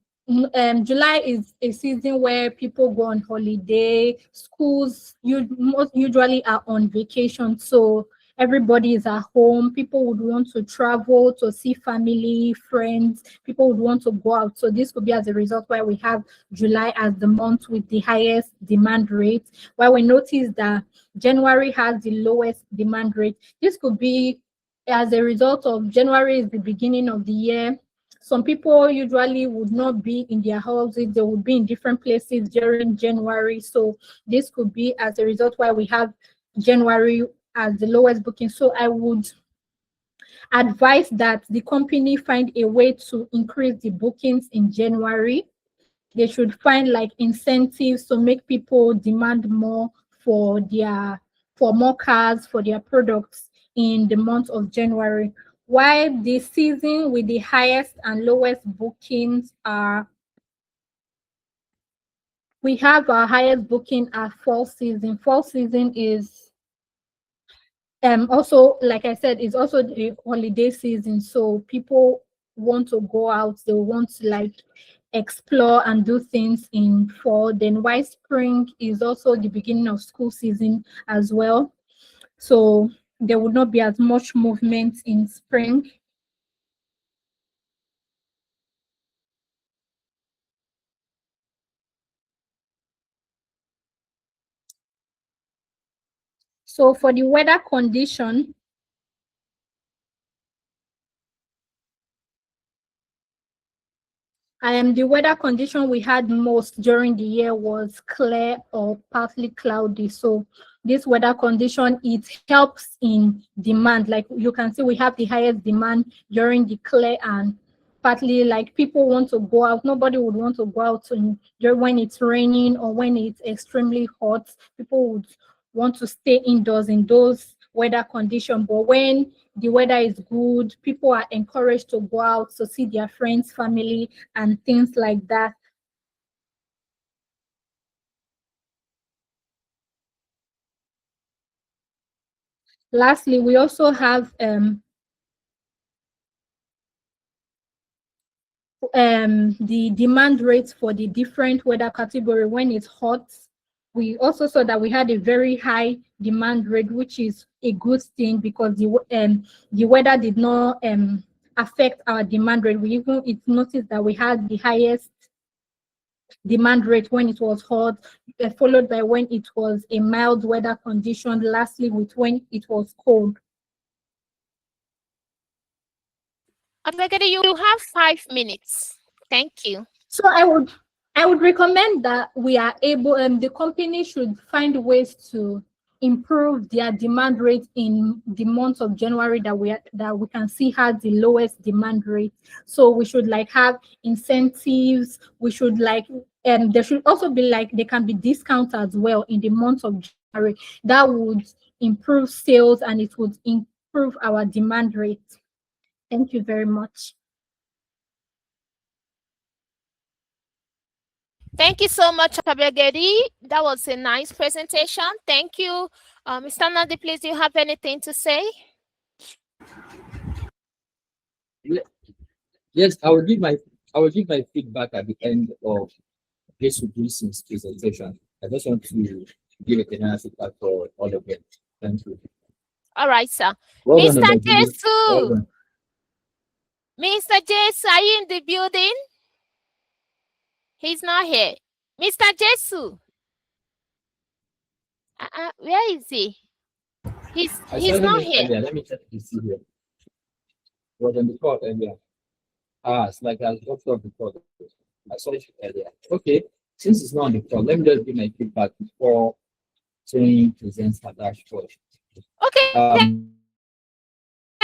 S7: July is a season where people go on holiday. Schools most usually are on vacation, so everybody is at home. People would want to travel to see family, friends. People would want to go out. So this could be as a result why we have July as the month with the highest demand rate. While we notice that January has the lowest demand rate. This could be as a result of January is the beginning of the year. Some people usually would not be in their houses, they would be in different places during January. So this could be as a result why we have January as the lowest booking. So I would advise that the company find a way to increase the bookings in January. They should find like incentives to make people demand more for more cars, for their products in the month of January. While the season with the highest and lowest bookings we have our highest booking at fall season. Fall season is also, like I said, is also the holiday season. So people want to go out, they want to like explore and do things in fall. Then while spring is also the beginning of school season as well. So there would not be as much movement in spring. So for the weather condition, the weather condition we had most during the year was clear or partly cloudy. So this weather condition, it helps in demand. Like you can see, we have the highest demand during the clear and partly, like people want to go out. Nobody would want to go out when it's raining or when it's extremely hot. People would want to stay indoors in those weather conditions. But when the weather is good, people are encouraged to go out to see their friends, family, and things like that. Lastly, we also have the demand rates for the different weather category. When it's hot, we also saw that we had a very high demand rate, which is a good thing because the weather did not affect our demand rate. It noticed that we had the highest demand rate when it was hot, followed by when it was a mild weather condition, lastly with when it was cold.
S1: Abegede, you have 5 minutes. Thank you.
S7: So I would recommend that we are able, the company should find ways to improve their demand rate in the month of January that we can see has the lowest demand rate. So we should like have incentives. We should like there should also be like there can be discounts as well in the month of January that would improve sales and it would improve our demand rate. Thank you very much.
S1: Thank you so much, Abegede. That was a nice presentation. Thank you. Mr. Nadi, please, do you have anything to say?
S3: Yes, I will give my feedback at the end of this Wilson's presentation. I just want to give a general feedback for all of them. Thank you.
S1: All right, sir.
S3: Well done,
S1: Mr.
S3: Abegede. Well
S1: Jesu.
S3: done.
S1: Mr. Jesu, are you in the building? He's not here. Mr. Jesu. Where is he? He's not here.
S3: Earlier. Let me check to see here. Was on the call earlier. It's like I dropped off the call. I saw it earlier. Okay, since it's not on the call, let me just give my feedback before Tony presents her dashboard.
S1: Okay.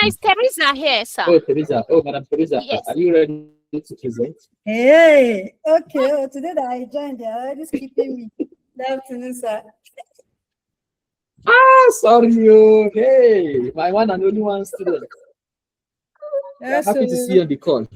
S1: Is Teresa here, sir?
S3: Oh, Teresa. Oh, Madam Teresa.
S1: Yes.
S3: Are you ready to present?
S8: Hey, okay. Oh, today that I joined, they're already skipping me.
S5: Good afternoon, sir.
S3: Sorry, you. Hey, my one and only one student.
S5: Yes,
S3: Happy to see you on the call.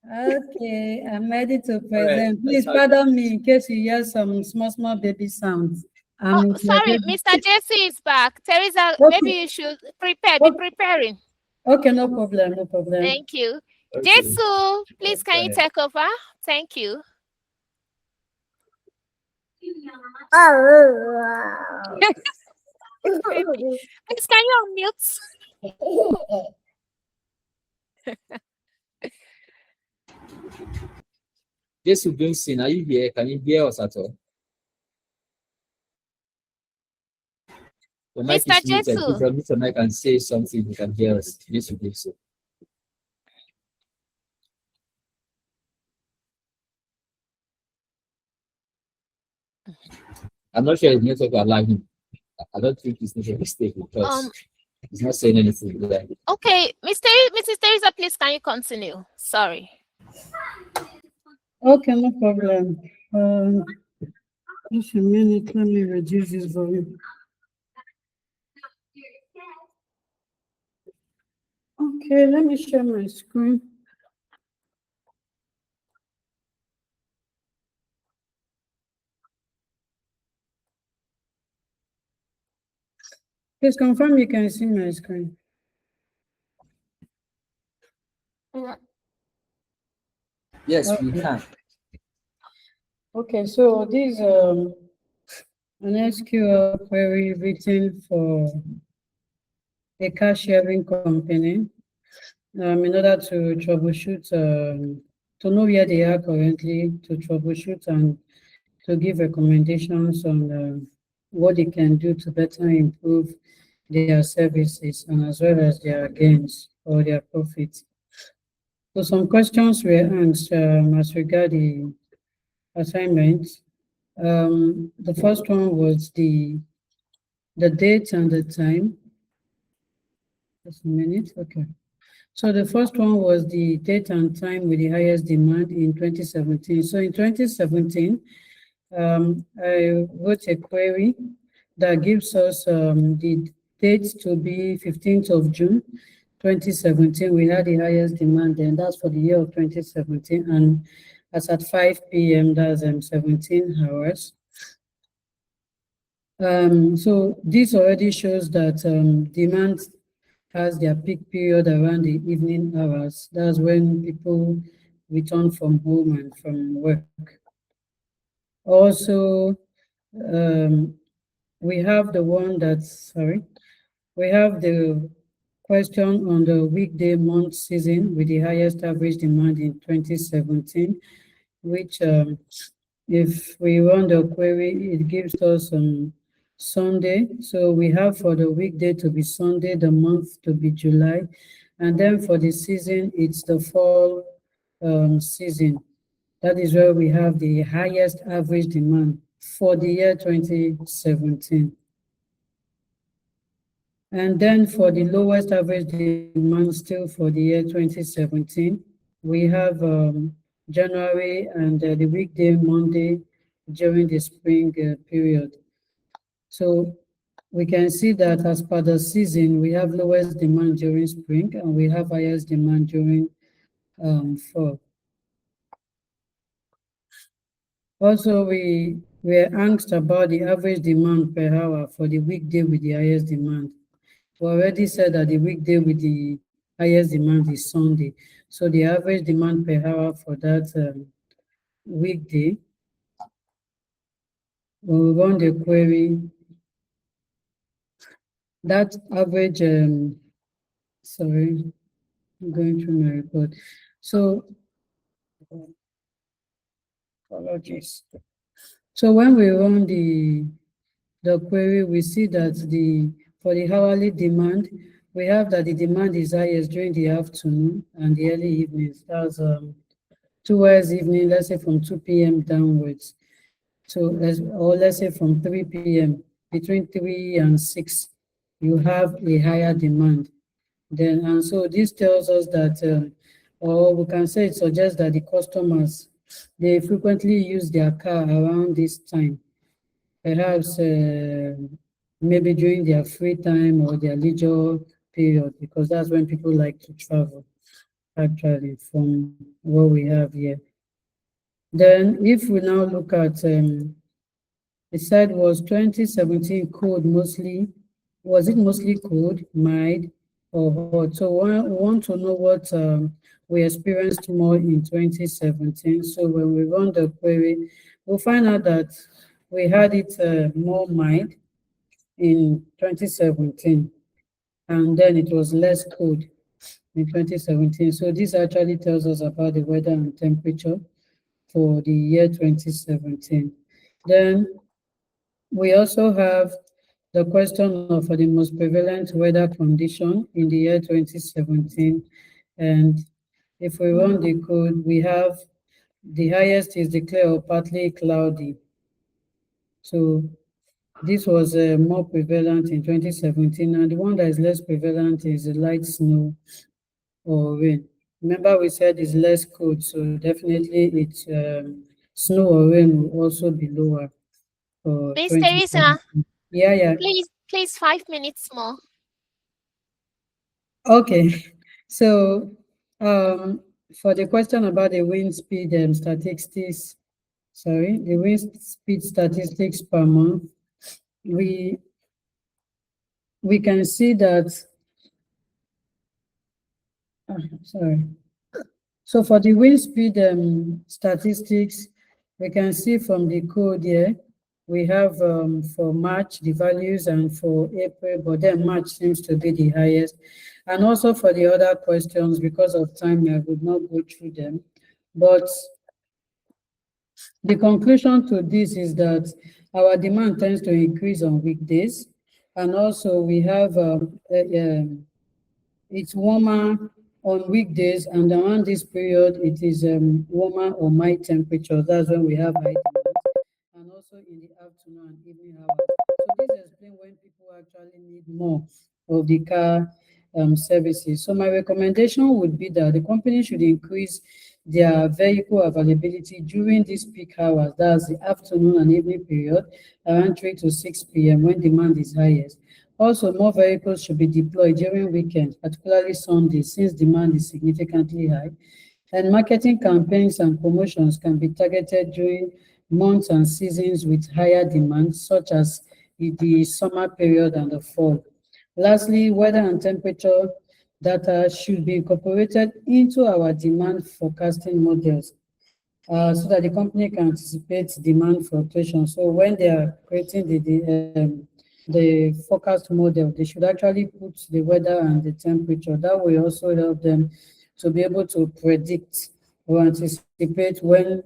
S5: Okay, I'm ready to
S3: right,
S5: present. Please pardon me in case you hear some small baby sounds.
S1: Sorry, Mr. JC is back. Teresa,
S5: Okay.
S1: maybe you should prepare, be preparing.
S5: Okay, no problem, no problem.
S1: Thank you.
S3: Okay.
S1: Jesu, please can you take over? Thank you. Please can you unmute?
S3: Yes, you've been seen. Are you here? Can you hear us at all? The mic
S1: Mr.
S3: is muted.
S1: Jesu.
S3: If you unmute the mic and say something, you can hear us. Yes, you do so. I'm not sure his network will allow him. I don't think his network is stable because he's not saying anything.
S1: Okay, Mrs. Teresa, please can you continue? Sorry.
S5: Okay, no problem. Just a minute, let me reduce this volume. Okay, let me share my screen. Please confirm you can see my screen.
S3: Yes, we can.
S5: Okay, so this an SQL query written for a car sharing company in order to troubleshoot, to know where they are currently, to troubleshoot and to give recommendations on what they can do to better improve their services and as well as their gains or their profits. So some questions were asked as regard the assignment. The first one was the date and the time. Just a minute, okay. So the first one was the date and time with the highest demand in 2017. So in 2017, I wrote a query that gives us the date to be 15th of June 2017. We had the highest demand then, that's for the year of 2017. And as at 5 p.m., that's 17 hours. So this already shows that demand has their peak period around the evening hours. That's when people return from home and from work. Also, we have the one that's, we have the question on the weekday month season with the highest average demand in 2017, which if we run the query, it gives us Sunday. So we have for the weekday to be Sunday, the month to be July, and then for the season, it's the fall season. That is where we have the highest average demand for the year 2017. And then for the lowest average demand still for the year 2017, we have January and the weekday Monday during the spring period. So we can see that as per the season, we have lowest demand during spring and we have highest demand during fall. Also, we were asked about the average demand per hour for the weekday with the highest demand. We already said that the weekday with the highest demand is Sunday. So the average demand per hour for that weekday, when we run the query, that average, sorry, I'm going through my report. So, apologies. So when we run the query, we see that for the hourly demand, we have that the demand is highest during the afternoon and the early evenings. That's towards evening, let's say from 2 p.m. downwards. So let's say from 3 p.m. between 3 and 6, you have a higher demand. Then and so this tells us that, or we can say it suggests that the customers they frequently use their car around this time.
S8: perhaps maybe during their free time or their leisure period, because that's when people like to travel, actually, from what we have here. Then if we now look at the side, was 2017 cold mostly, was it mostly cold, mild, or hot? So we want to know what we experienced more in 2017. So when we run the query, we'll find out that we had it more mild in 2017, and then it was less cold in 2017. So this actually tells us about the weather and temperature for the year 2017. Then we also have the question of the most prevalent weather condition in the year 2017. And if we run the code, we have the highest is the clear or partly cloudy. So this was more prevalent in 2017, and the one that is less prevalent is the light snow or rain. Remember, we said it's less cold, so definitely it's snow or rain will also be lower for
S1: Miss Teresa,
S8: 2017. Yeah, yeah.
S1: please 5 minutes more.
S8: Okay. So for the question about the wind speed statistics, the wind speed statistics per month, we can see that, sorry. So for the wind speed statistics, we can see from the code here, we have for March the values and for April, but then March seems to be the highest. And also for the other questions, because of time, I would not go through them. But the conclusion to this is that our demand tends to increase on weekdays. And also we have it's warmer on weekdays, and around this period it is warmer or mild temperatures. That's when we have high demand, and also in the afternoon and evening hours. So this explains when people actually need more of the car services. So my recommendation would be that the company should increase their vehicle availability during these peak hours, that's the afternoon and evening period, around 3 to 6 p.m. when demand is highest. Also, more vehicles should be deployed during weekends, particularly Sundays, since demand is significantly high. And marketing campaigns and promotions can be targeted during months and seasons with higher demand, such as the summer period and the fall. Lastly, weather and temperature data should be incorporated into our demand forecasting models so that the company can anticipate demand fluctuations. So when they are creating the forecast model, they should actually put the weather and the temperature. That will also help them to be able to predict or anticipate when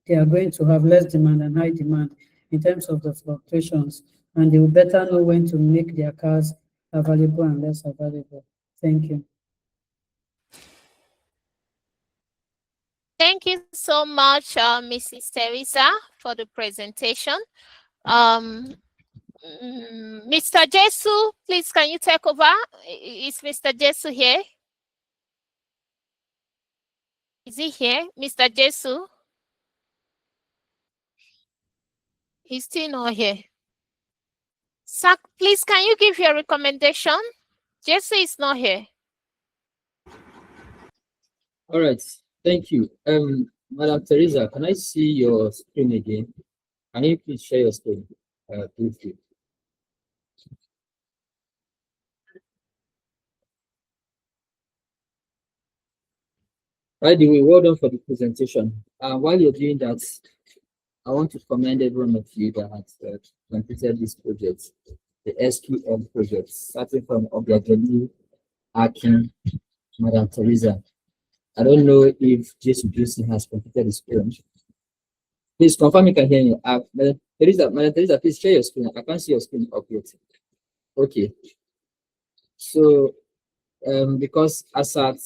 S8: they are going to have less demand and high demand in terms of the fluctuations, and they will better know when to make their cars available and less available. Thank you.
S1: Thank you so much, Mrs. Teresa, for the presentation. Mr. Jesu, please, can you take over? Is Mr. Jesu here? Is he here, Mr. Jesu? He's still not here. Sak, please, can you give your recommendation? Jesu is not here.
S3: All right, thank you. Madam Teresa, can I see your screen again? Can you please share your screen briefly? By the way, well done for the presentation. While you're doing that, I want to commend every one of you that has completed this project, the SQL project, starting from Obiageli, Akin, Madam Teresa. I don't know if Jason Juicy has completed his screen. Please confirm you can hear me. Madam Teresa, please share your screen. I can't see your screen up yet. Okay. So, because as at,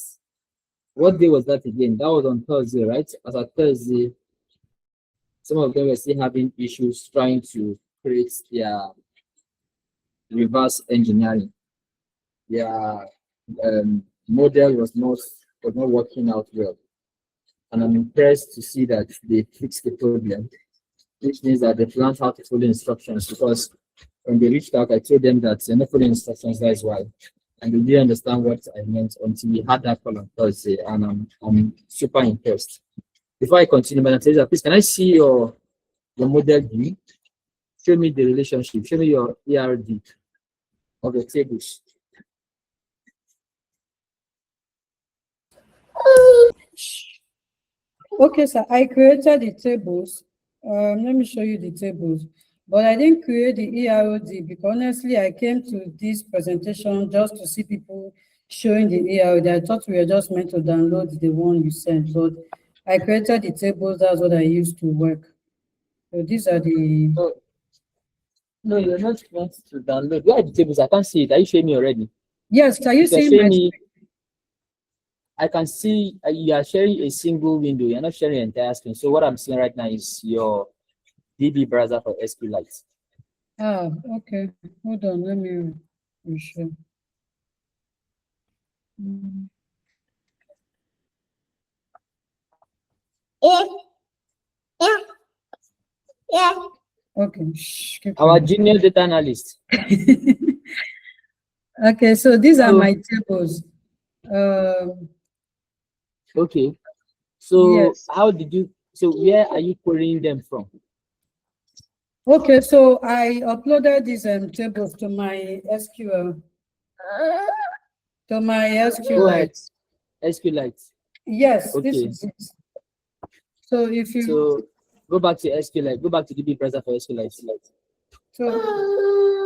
S3: what day was that again? That was on Thursday, right? As at Thursday, some of them were still having issues trying to create their reverse engineering. Their model was not working out well. And I'm impressed to see that they fixed the problem which means that they've learned how to follow instructions, because when they reached out, I told them that they're not following instructions, that is why. And they didn't understand what I meant until we had that call on Thursday, and I'm super impressed. Before I continue, Madam Teresa, please, can I see your model view? Show me the relationship. Show me your ERD of the tables.
S8: Okay, sir, I created the tables. Let me show you the tables. But I didn't create the EROD because honestly, I came to this presentation just to see people showing the EROD. I thought we were just meant to download the one you sent, but I created the tables. That's what I used to work. So these are the.
S3: No, you're not meant to download. Where are the tables? I can't see it. Are you showing me already?
S8: Yes, are you
S3: If you're
S8: seeing
S3: showing
S8: my
S3: me,
S8: screen?
S3: I can see you are sharing a single window. You're not sharing the entire screen. So what I'm seeing right now is your DB browser for SQLite.
S8: Ah, okay. Hold on, let me show. Okay.
S3: Our junior data analyst.
S8: Okay, so these are my tables.
S3: Okay. So
S8: yes.
S3: how did you? So where are you pulling them from?
S8: Okay, so I uploaded these tables to my SQL. To my SQLite.
S3: SQLite.
S8: Yes,
S3: okay.
S8: This is it. So if you
S3: go back to SQLite, go back to DB browser for SQLite.
S8: So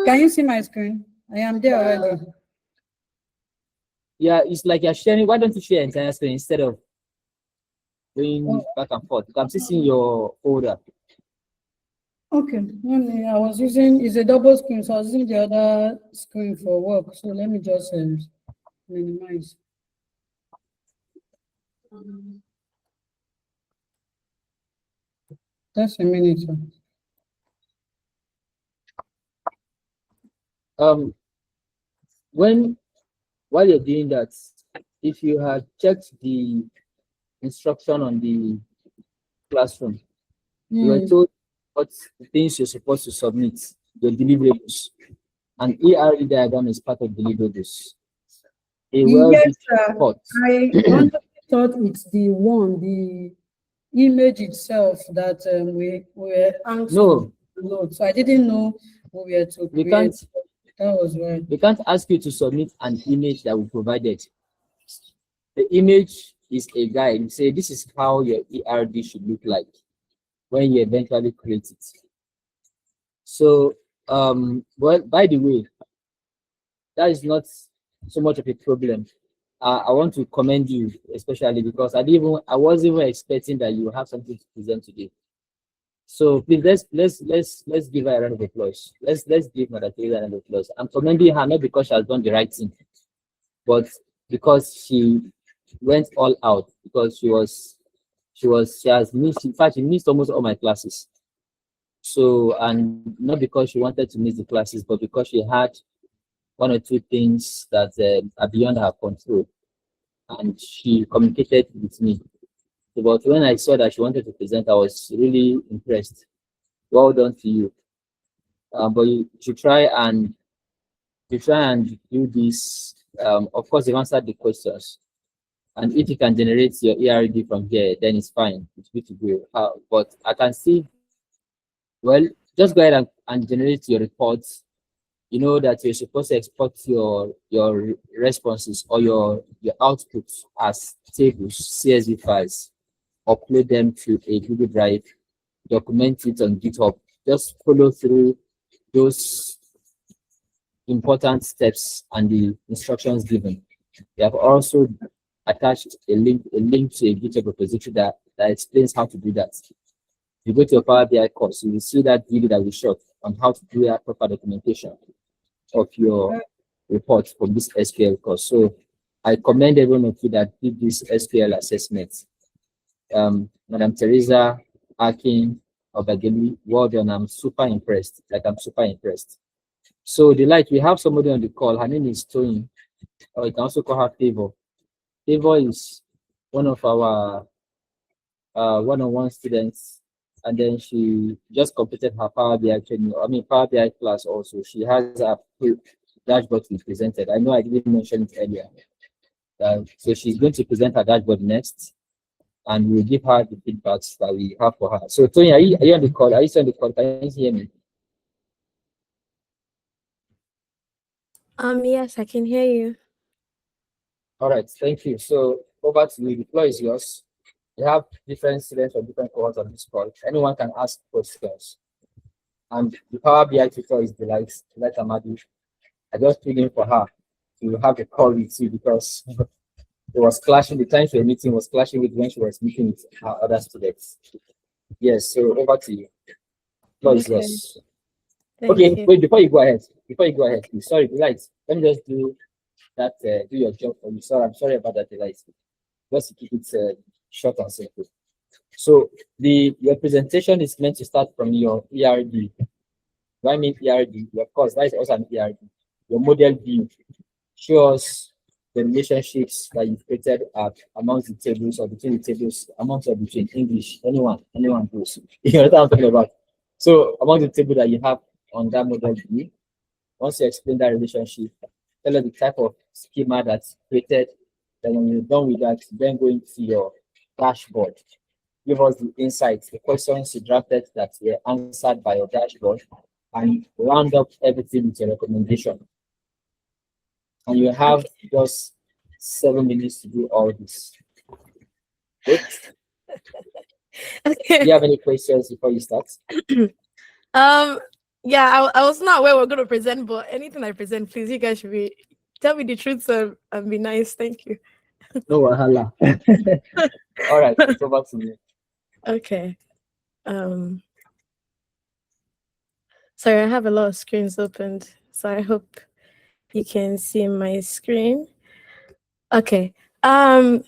S8: can you see my screen? I am there already.
S3: Yeah, it's like you're sharing. Why don't you share entire screen instead of going back and forth? I'm seeing your folder.
S8: Okay, I was using, it's a double screen, so I was using the other screen for work. So let me just minimize. Just a minute.
S3: While you're doing that, if you had checked the instruction on the classroom, you were told what things you're supposed to submit, your deliverables. An ERD diagram is part of deliverables.
S8: Yes, I honestly thought it's the image itself that we were asked to load. So I didn't know we were to create. That was right.
S3: We can't ask you to submit an image that we provided. The image is a guide. You say this is how your ERD should look like when you eventually create it. So, well, by the way, that is not so much of a problem. I want to commend you, especially because I wasn't even expecting that you have something to present today. So please let's give her a round of applause. Let's give Mother Teresa a round of applause. I'm commending her not because she has done the right thing, but because she went all out, because she has missed, in fact, she missed almost all my classes. So, and not because she wanted to miss the classes, but because she had one or two things that are beyond her control, and she communicated with me. But when I saw that she wanted to present, I was really impressed. Well done to you. But you should try and do this. Of course, you've answered the questions, and if you can generate your ERD from here, then it's fine. It's good to go. But I can see. Well, just go ahead and generate your reports. You know that you're supposed to export your responses or your outputs as tables, CSV files, upload them to a Google Drive, document it on GitHub. Just follow through those important steps and the instructions given. We have also attached a link to a GitHub repository that explains how to do that. If you go to your Power BI course, you will see that video that we shot on how to do that proper documentation of your report from this SQL course. So I commend everyone of you that did this SQL assessment. Madam Teresa, Akin, Obageli, well done. I'm super impressed. I'm super impressed. So Delight, we have somebody on the call. Her name is Tony. Or you can also call her Favor. Favor is one of our one-on-one students and then she just completed her Power BI training. I mean, Power BI class also. She has a full dashboard to be presented. I know I didn't mention it earlier. So she's going to present her dashboard next, and we'll give her the feedbacks that we have for her. So Tony, are you on the call? Are you still on the call? Can you hear me?
S6: Yes, I can hear you.
S3: All right, thank you. So over to you. The floor is yours. We have different students or different cohorts on this call. Anyone can ask questions. And the Power BI tutor is Delight Amadi. I just put in for her to have a call with you because it was clashing. The time she was meeting was clashing with when she was meeting with her other students. Yes, so over to you. Floor is
S6: Okay.
S3: yours.
S6: Thank
S3: Okay,
S6: you.
S3: wait, before you go ahead, please. Sorry, Delight. Let me just do that, do your job for you. Sorry, I'm sorry about that, Delight. Just to keep it short and simple. So your presentation is meant to start from your ERD. What I mean ERD, of course, that is also an ERD. Your model view shows the relationships that you've created amongst the tables or between the tables, amongst or between English, anyone goes. You know what I'm talking about. So among the table that you have on that model view, once you explain that relationship, tell us the type of schema that's created. Then when you're done with that, then go into your dashboard. Give us the insights, the questions you drafted that were answered by your dashboard, and round up everything with your recommendation. And you have just 7 minutes to do all this. Good?
S6: Okay.
S3: Do you have any questions before you start?
S6: Yeah, I was not aware we're going to present, but anything I present, please, you guys should be tell me the truth and be nice. Thank you.
S3: No wahala. All right, it's over to you.
S6: Okay. Sorry, I have a lot of screens opened, so I hope you can see my screen. Okay. So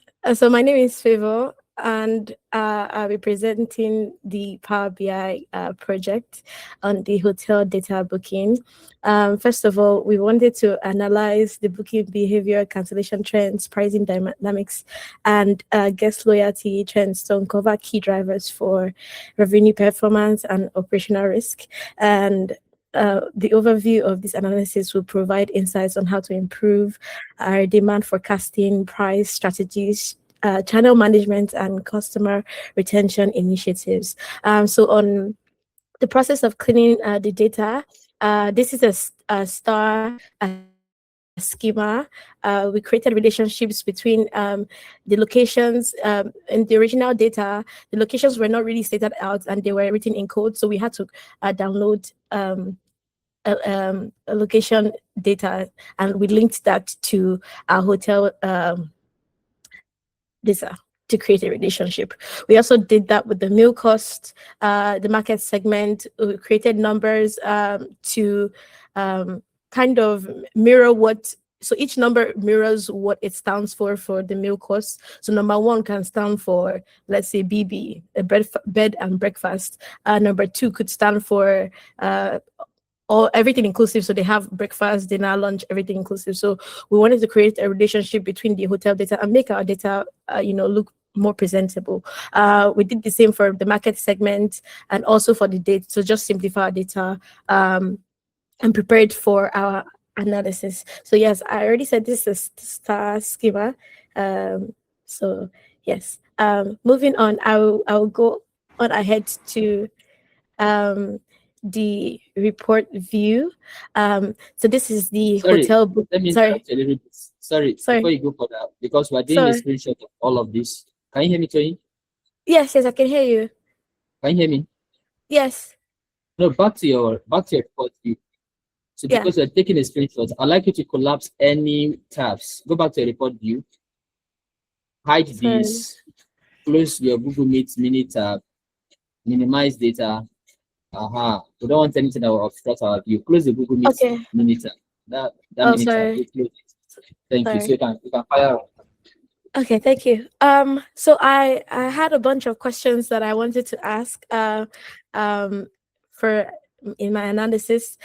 S6: my name is Favor, and I'll be presenting the Power BI project on the hotel data booking. First of all, we wanted to analyze the booking behavior, cancellation trends, pricing dynamics, and guest loyalty trends to uncover key drivers for revenue performance and operational risk. And the overview of this analysis will provide insights on how to improve our demand forecasting, price strategies, channel management, and customer retention initiatives. So on the process of cleaning the data, this is a star schema. We created relationships between the locations. In the original data, the locations were not really stated out and they were written in code. So we had to download a location data, and we linked that to our hotel data to create a relationship. We also did that with the meal cost, the market segment. We created numbers to kind of mirror what. So each number mirrors what it stands for the meal cost. So number 1 can stand for, let's say, BB, a bed and breakfast. Number 2 could stand for all everything inclusive. So they have breakfast, dinner, lunch, everything inclusive. So we wanted to create a relationship between the hotel data and make our data, look more presentable. We did the same for the market segment and also for the date. So just simplify our data and prepare it for our analysis. So yes, I already said this is star schema. So yes, moving on, I'll go on ahead to the report view. So this is the hotel book.
S3: Let me interrupt a little bit. Sorry, before you go for that, because we're doing a screenshot of all of this. Can you hear me, Tony?
S6: Yes, I can hear you.
S3: Can you hear me?
S6: Yes.
S3: No, back to your report view. So because you're taking a screenshot, I'd like you to collapse any tabs. Go back to your report view. Hide this. Close your Google Meet mini tab. Minimize data. We don't want anything that will obstruct our view. Close the Google Meet mini tab. That mini tab. Thank you. So you can fire.
S6: Okay, thank you. So I had a bunch of questions that I wanted to ask for in my analysis.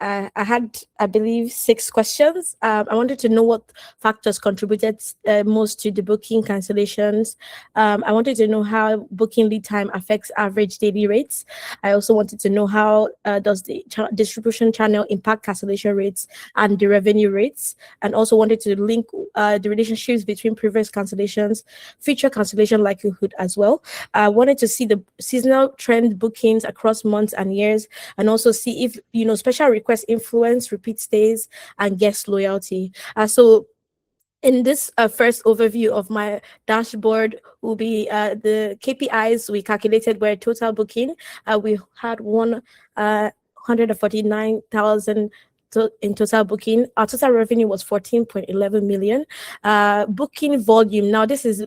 S9: I had, I believe, 6 questions. I wanted to know what factors contributed most to the booking cancellations. I wanted to know how booking lead time affects average daily rates. I also wanted to know how does the distribution channel impact cancellation rates and the revenue rates, and also wanted to link the relationships between previous cancellations, future cancellation likelihood as well. I wanted to see the seasonal trend bookings across months and years, and also see if special requests influence repeat stays and guest loyalty. So in this first overview of my dashboard will be the KPIs we calculated were total booking. We had 149,000 in total booking. Our total revenue was 14.11 million. Booking volume. Now this is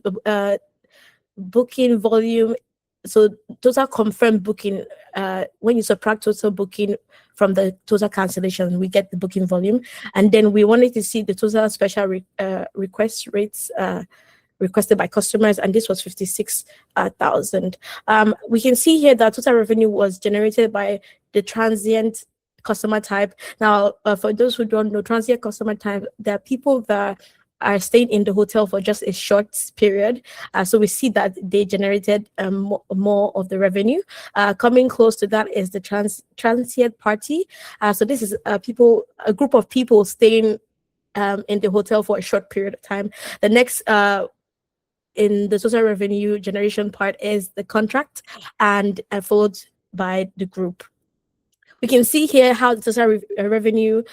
S9: booking volume. So total confirmed booking, when you subtract total booking from the total cancellation, we get the booking volume. And then we wanted to see the total special request rates requested by customers, and this was 56,000. We can see here that total revenue was generated by the transient customer type. Now, for those who don't know, transient customer type, there are people that are staying in the hotel for just a short period. So we see that they generated more of the revenue. Coming close to that is the transient party. So this is a group of people staying in the hotel for a short period of time. The next in the total revenue generation part is the contract, and followed by the group. We can see here how the total revenue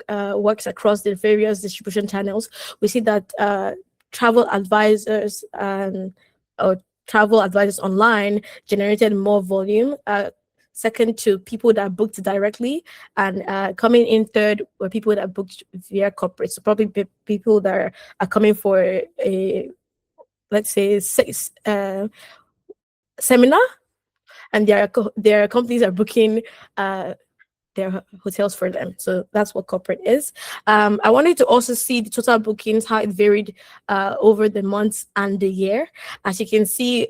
S9: works across the various distribution channels. We see that travel advisors or travel advisors online generated more volume. Second to people that booked directly, and coming in third were people that booked via corporate. So probably people that are coming for a, let's say, seminar, and their companies are booking their hotels for them. So that's what corporate is. I wanted to also see the total bookings, how it varied over the months and the year. As you can see,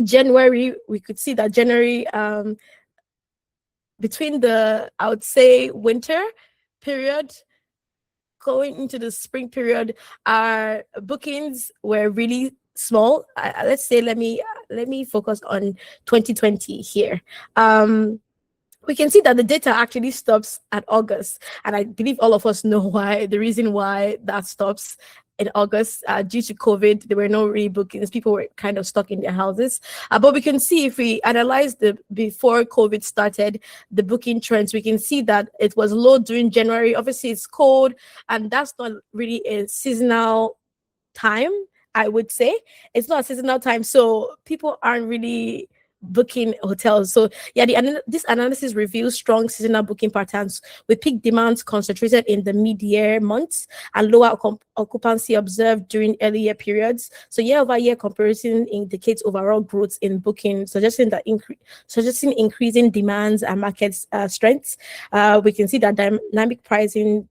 S9: January, we could see that January, between the, I would say, winter period going into the spring period, our bookings were really small. Let's say, let me focus on 2020 here. We can see that the data actually stops at August, and I believe all of us know why. The reason why that stops in August, due to COVID, there were no rebookings. People were kind of stuck in their houses. But we can see, if we analyze the before COVID started, the booking trends, we can see that it was low during January. Obviously, it's cold, and that's not really a seasonal time. I would say it's not a seasonal time, so people aren't really booking hotels. So yeah, this analysis reveals strong seasonal booking patterns with peak demands concentrated in the mid-year months and lower occupancy observed during earlier periods. So year-over-year comparison indicates overall growth in booking, suggesting increasing demands and market strengths. We can see that dynamic pricing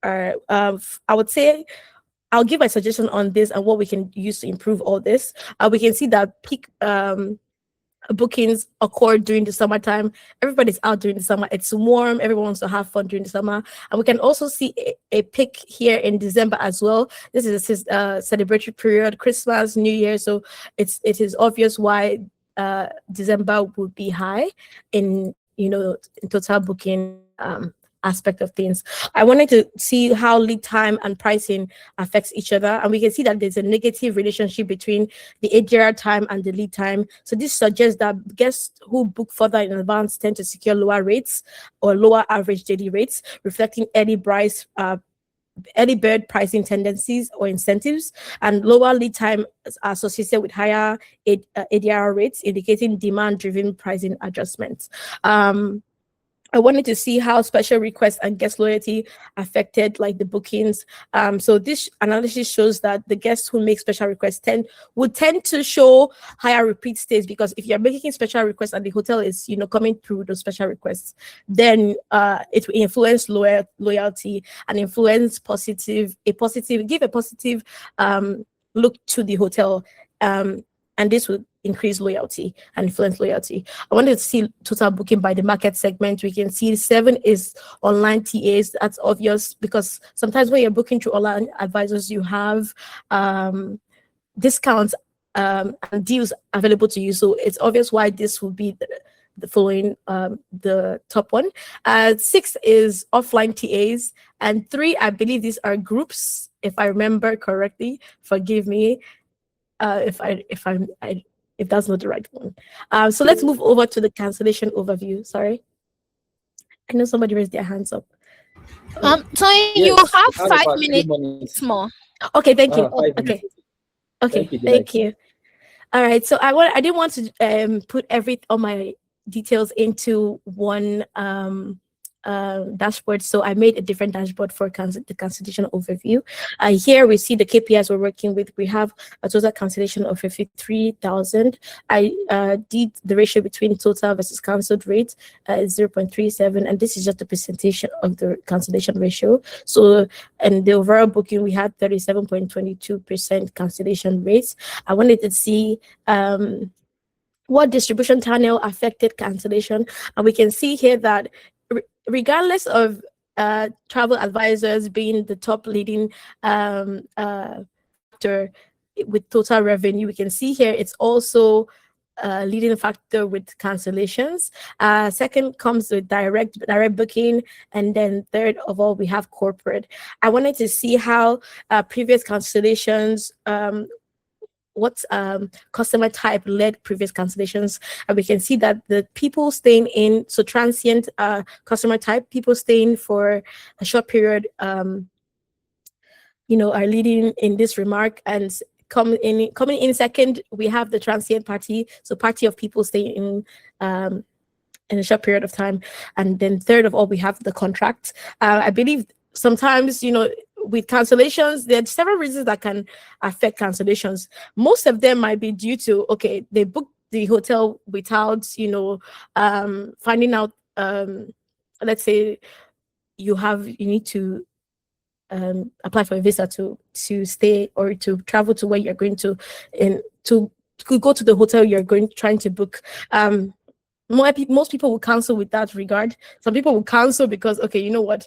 S9: are, I would say, I'll give a suggestion on this and what we can use to improve all this. We can see that peak bookings occur during the summertime. Everybody's out during the summer. It's warm. Everyone wants to have fun during the summer. And we can also see a peak here in December as well. This is a celebratory period, Christmas, New Year. So it is obvious why December would be high in total booking aspect of things. I wanted to see how lead time and pricing affects each other, and we can see that there's a negative relationship between the ADR time and the lead time. So this suggests that guests who book further in advance tend to secure lower rates or lower average daily rates, reflecting early bird pricing tendencies or incentives, and lower lead time are associated with higher ADR rates, indicating demand-driven pricing adjustments. I wanted to see how special requests and guest loyalty affected the bookings. So this analysis shows that the guests who make special requests would tend to show higher repeat stays, because if you're making special requests and the hotel is coming through those special requests, then it will influence loyalty and influence give a positive look to the hotel. And this would increase loyalty and influence loyalty. I wanted to see total booking by the market segment. We can see 7 is online TAs. That's obvious because sometimes when you're booking through online advisors, you have discounts and deals available to you. So it's obvious why this will be the following, the top one. 6 is offline TAs, and 3, I believe these are groups, if I remember correctly. Forgive me if that's not the right one. So let's move over to the cancellation overview. Sorry, I know somebody raised their hands up.
S1: So you
S3: Yes,
S1: have
S3: we have
S1: 5
S3: about 3
S1: minutes
S3: minutes.
S1: more.
S9: Okay, thank you.
S3: 5
S9: Okay,
S3: minutes.
S9: okay,
S3: Thank you,
S9: thank
S3: Delight.
S9: you. All right, so I didn't want to put all my details into one dashboard, so I made a different dashboard for the cancellation overview. Here we see the KPIs we're working with. We have a total cancellation of 53,000. I did the ratio between total versus cancelled rate is 0.37, and this is just the presentation of the cancellation ratio. So, and the overall booking, we had 37.22% cancellation rates. I wanted to see what distribution channel affected cancellation, and we can see here that regardless of travel advisors being the top leading factor with total revenue, we can see here it's also leading factor with cancellations. Second comes with direct booking, and then third of all we have corporate. I wanted to see how previous cancellations, what customer type led previous cancellations, and we can see that the people staying in, so transient customer type, people staying for a short period, are leading in this remark. And coming in second, we have the transient party, so party of people staying in a short period of time. And then third of all, we have the contract. I believe sometimes, with cancellations, there are several reasons that can affect cancellations. Most of them might be due to, okay, they booked the hotel without, finding out, let's say you need to apply for a visa to stay or to travel to where you're going to, and to go to the hotel you're trying to book. Most people will cancel with that regard. Some people will cancel because, okay, you know what,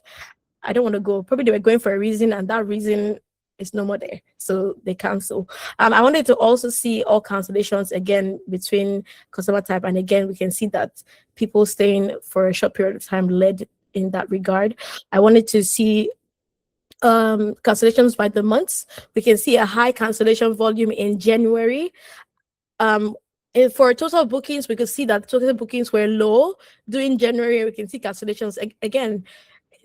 S9: I don't want to go. Probably they were going for a reason, and that reason is no more there, so they cancel. I wanted to also see all cancellations again between customer type, and again we can see that people staying for a short period of time led in that regard. I wanted to see cancellations by the months. We can see a high cancellation volume in January. For total bookings, we could see that total bookings were low during January. We can see cancellations again.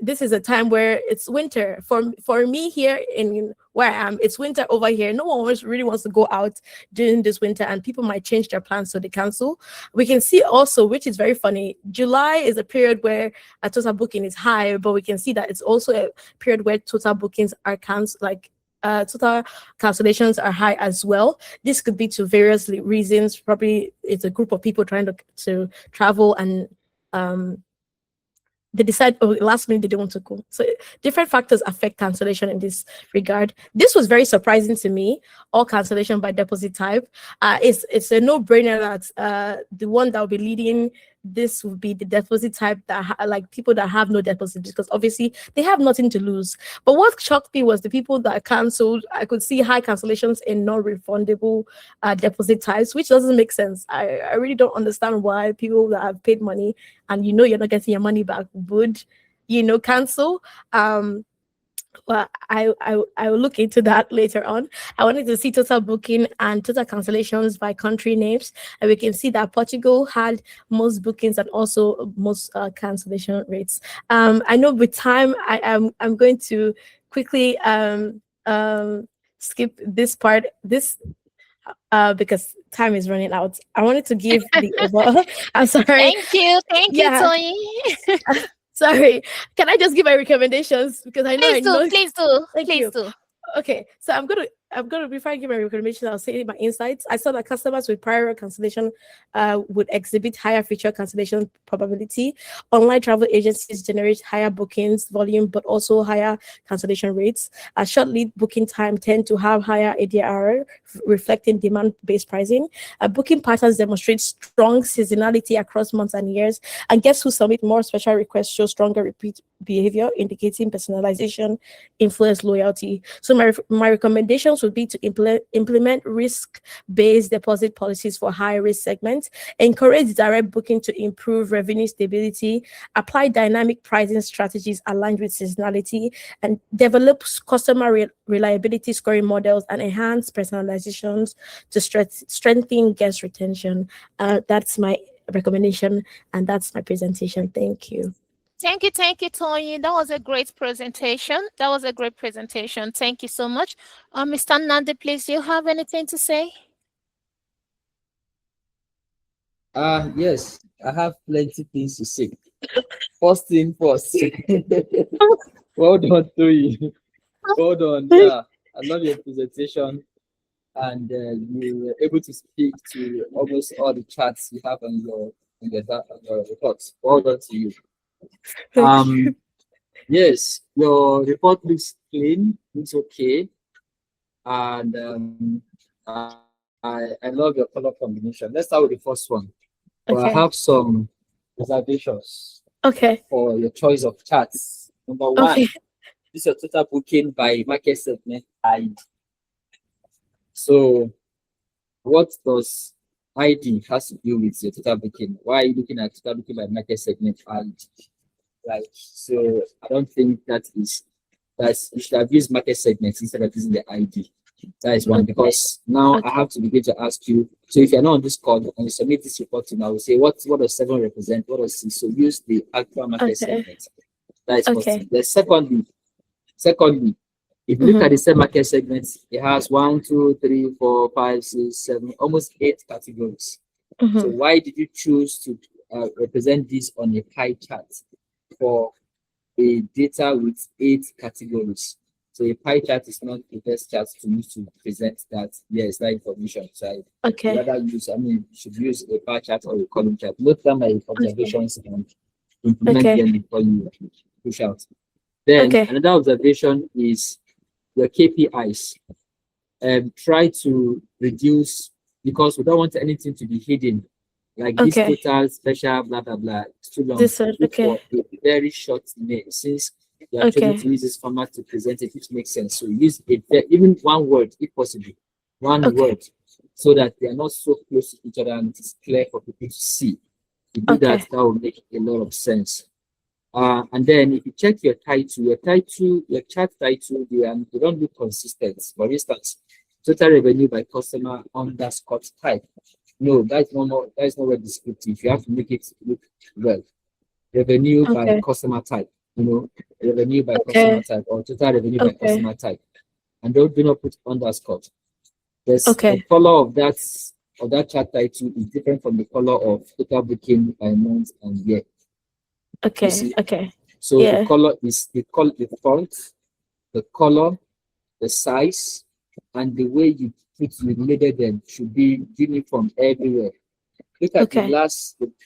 S9: This is a time where it's winter. For me here in where I am, it's winter over here. No one really wants to go out during this winter, and people might change their plans, so they cancel. We can see also, which is very funny, July is a period where a total booking is high, but we can see that it's also a period where total bookings are total cancellations are high as well. This could be to various reasons. Probably it's a group of people trying to travel, and they decide, last minute they don't want to go. So different factors affect cancellation in this regard. This was very surprising to me. All cancellation by deposit type. It's a no-brainer that the one that will be leading this will be the deposit type that like people that have no deposit, because obviously they have nothing to lose. But what shocked me was the people that canceled. I could see high cancellations in non-refundable deposit types, which doesn't make sense. I really don't understand why people that have paid money and you're not getting your money back would cancel. Well, I will look into that later on. I wanted to see total booking and total cancellations by country names, and we can see that Portugal had most bookings and also most cancellation rates. I know with time, I'm going to quickly skip this part. Because time is running out. I wanted to give the overall. I'm sorry.
S1: Thank you, Tony.
S9: Sorry, can I just give my recommendations, because I know
S1: Please do.
S9: Thank
S1: Please
S9: you.
S1: do.
S9: Okay, so I'm going to I'm gonna, before I give my recommendation, I'll say my insights. I saw that customers with prior cancellation would exhibit higher future cancellation probability. Online travel agencies generate higher bookings volume, but also higher cancellation rates. A short lead booking time tend to have higher ADR, reflecting demand-based pricing. Booking patterns demonstrate strong seasonality across months and years, and guests who submit more special requests show stronger repeat behavior, indicating personalization influence loyalty. So my recommendations would be to implement risk-based deposit policies for high-risk segments, encourage direct booking to improve revenue stability, apply dynamic pricing strategies aligned with seasonality, and develop customer reliability scoring models and enhance personalizations to strengthen guest retention. That's my recommendation, and that's my presentation. Thank you.
S1: Thank you, Tony. That was a great presentation. Thank you so much. Mr. Nandi, please, do you have anything to say?
S3: Yes, I have plenty things to say. First thing first. Well done, Toyi. Well done. Yeah, I love your presentation, and you were able to speak to almost all the charts you have on your reports. Well done to you. Yes, your report looks clean, looks okay, and I love your color combination. Let's start with the first one. But I
S9: Okay.
S3: have some reservations
S9: Okay.
S3: for your choice of charts. Number one,
S9: Okay.
S3: this is your total booking by market segment ID. So, what does ID has to do with your total booking? Why are you looking at total booking by market segment ID? Right. So, I don't think you should have used market segments instead of using the ID. That is one, because now I have to begin to ask you. So if you're not on this call and you submit this report to me, I will say what does 7 represent? What does 6? So use the actual market segment. That is possible. The secondly, if you look at the same market segments, it has 1, 2, 3, 4, 5, 6, 7, almost 8 categories. So why did you choose to represent this on a pie chart for a data with 8 categories? So a pie chart is not the best chart to use to present that. Yes, that information. So rather you should use a pie chart or a column chart. Note down my observations and implement them before you push out. Then another observation is your KPIs. Try to reduce, because we don't want anything to be hidden. Like this total special blah blah blah. It's too long. Look for a very short name, since you are trying to use this format to present it, which makes sense. So use even one word, if possible, one word, so that they are not so close to each other and it's clear for people to see. If you do that, that will make a lot of sense. And then if you check your chart title, they don't look consistent. For instance, total revenue by customer underscore type. No, that's not very descriptive. You have to make it look well. Revenue by customer type. Revenue by customer type, or total revenue by customer type, and do not put underscore. The color of that chart title is different from the color of total booking by month and year. So the color is the font, the color, the size, and the way you label them should be uniform everywhere. Look at the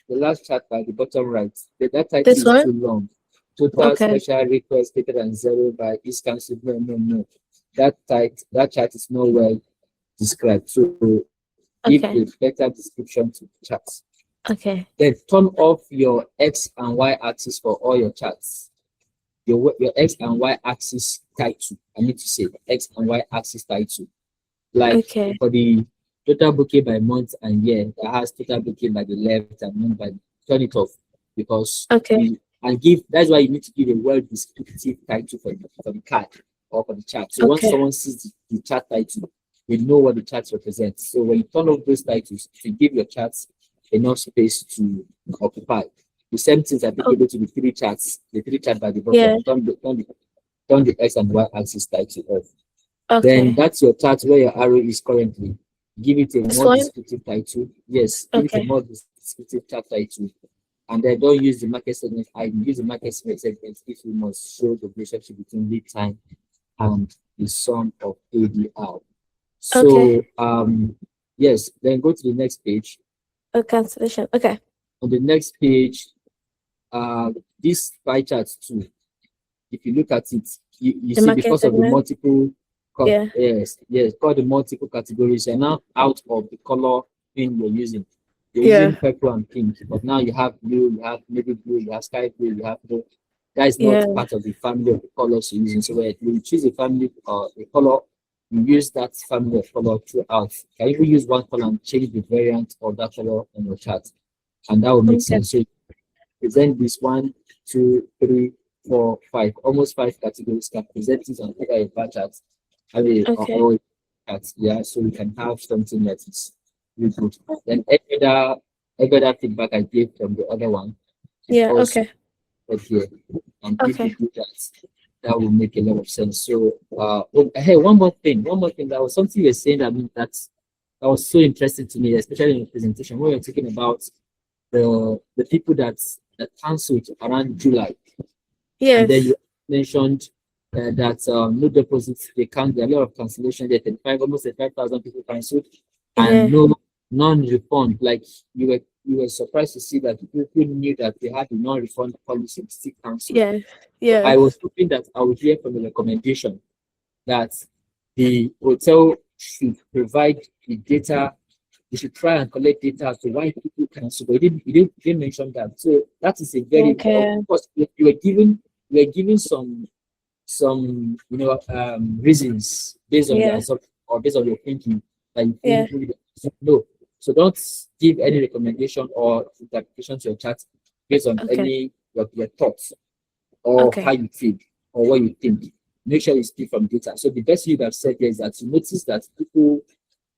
S3: last chart by the bottom right. That title is too long. Total special request greater than 0 by is cancelled. No. That chart is not well described. So give a better description to the charts. Then turn off your X and Y axis for all your charts. Your X and Y axis title. I need to say X and Y axis title. Like for the total booking by month and year, that has total booking by the left and month by, turn it off, because that's why you need to give a well descriptive title for the card or for the chart. So once someone sees the chart title, they know what the chart represents. So when you turn off those titles, to give your charts enough space to occupy. The same things are applicable to the 3 charts, by the bottom. Turn the X and Y axis title off. Then that's your chart where your arrow is currently. Give it a more descriptive title. Yes, give it a more descriptive chart title. And then don't use the market segment ID. Use the market segment if you must show the relationship between lead time and the sum of ADR. So yes, then go to the next page.
S9: Oh, cancellation. Okay.
S3: On the next page, this pie chart too, if you look at it, you
S9: The
S3: see
S9: market
S3: because of the
S9: segment.
S3: multiple
S9: Yeah.
S3: yes, called the multiple categories, and now out of the color thing you're using. You're
S9: Yeah.
S3: using purple and pink, but now you have blue, you have navy blue, you have sky blue, you have blue. That is not
S9: Yeah.
S3: part of the family of the colors you're using. So when you choose a family or a color, you use that family of color throughout. You can even use one color and change the variant of that color on your chart, and that will make
S9: Okay.
S3: sense. So present this 1, 2, 3, 4, 5, almost 5 categories. Can present this on either a bar chart,
S9: Okay.
S3: or a chart, yeah. So we can have something that is really good. Then every other feedback I gave from the other one is
S9: Yeah.
S3: also
S9: Okay.
S3: right here. And if
S9: Okay.
S3: you do that, that will make a lot of sense. So hey, one more thing. That was something you were saying that was so interesting to me, especially in the presentation when we were talking about the people that cancelled around July. And then
S9: Yes.
S3: you mentioned that no deposits, there are a lot of cancellation. There are almost 35,000 people cancelled, and
S9: Yeah.
S3: non-refund. Like you were surprised to see that people knew that they had a non-refund policy and still cancelled.
S9: Yes.
S3: So I
S9: Yes.
S3: was hoping that I would hear from a recommendation that the hotel should provide the data. They should try and collect data as to why people cancel. But you didn't mention that. So that is a very
S9: Okay.
S3: of course you were given some reasons based on your
S9: Yeah.
S3: assumption or based on your thinking that you
S9: Yeah.
S3: think really no. So don't give any recommendation or interpretation to your chat based on
S9: Okay.
S3: any of your thoughts or how
S9: Okay.
S3: you feel or what you think. Make sure you speak from data. So the best you have said here is that you notice that people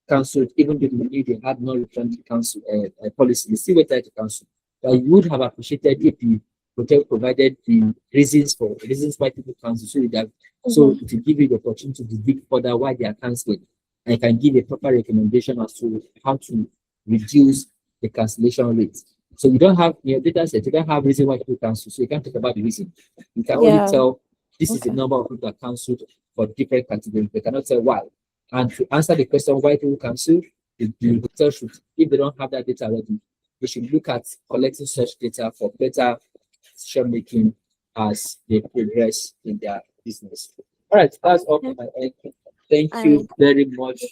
S3: cancelled even though they knew they had no return to cancel policy. They still waited to cancel. But you would have appreciated if the hotel provided the reasons why people cancel, so it will give you the opportunity to dig further why they are canceling, and you can give a proper recommendation as to how to reduce the cancellation rate. So you don't have your data set, you don't have reason why people cancel, so you can't talk about the reason. You can only
S9: Yeah.
S3: tell this is the
S9: Okay.
S3: number of people that cancelled for different categories. They cannot tell why. And to answer the question why people cancel, the hotel should, if they don't have that data already, they should look at collecting such data for better decision making as they progress in their business. All right, that's all from my end. Thank
S9: All
S3: you
S9: right.
S3: very much.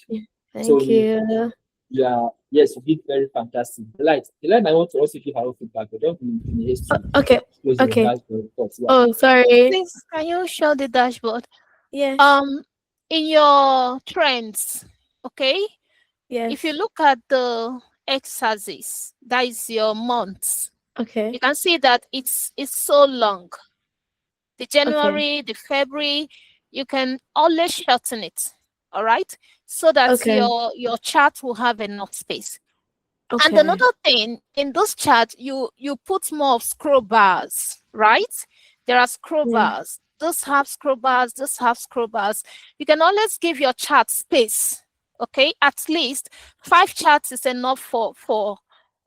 S9: Thank
S3: Tony.
S9: you.
S3: Yeah, yes, you did very fantastic. Delight, I want to also give her own feedback, but don't be in haste to
S9: Okay.
S3: close your
S9: Okay.
S3: dashboard reports. Yeah.
S9: Oh, sorry.
S1: Please, can you show the dashboard?
S9: Yes.
S1: In your trends, okay?
S9: Yes.
S1: If you look at the x-axis, that is your months.
S9: Okay.
S1: You can see that it's so long. The January, the February, you can always shorten it. All right, so that
S9: Okay.
S1: your chart will have enough space.
S9: Okay.
S1: And another thing, in this chart, you put more of scroll bars, right? There are scroll
S9: Yeah.
S1: bars. This have scroll bars, this have scroll bars. You can always give your chart space. Okay, at least 5 charts is enough for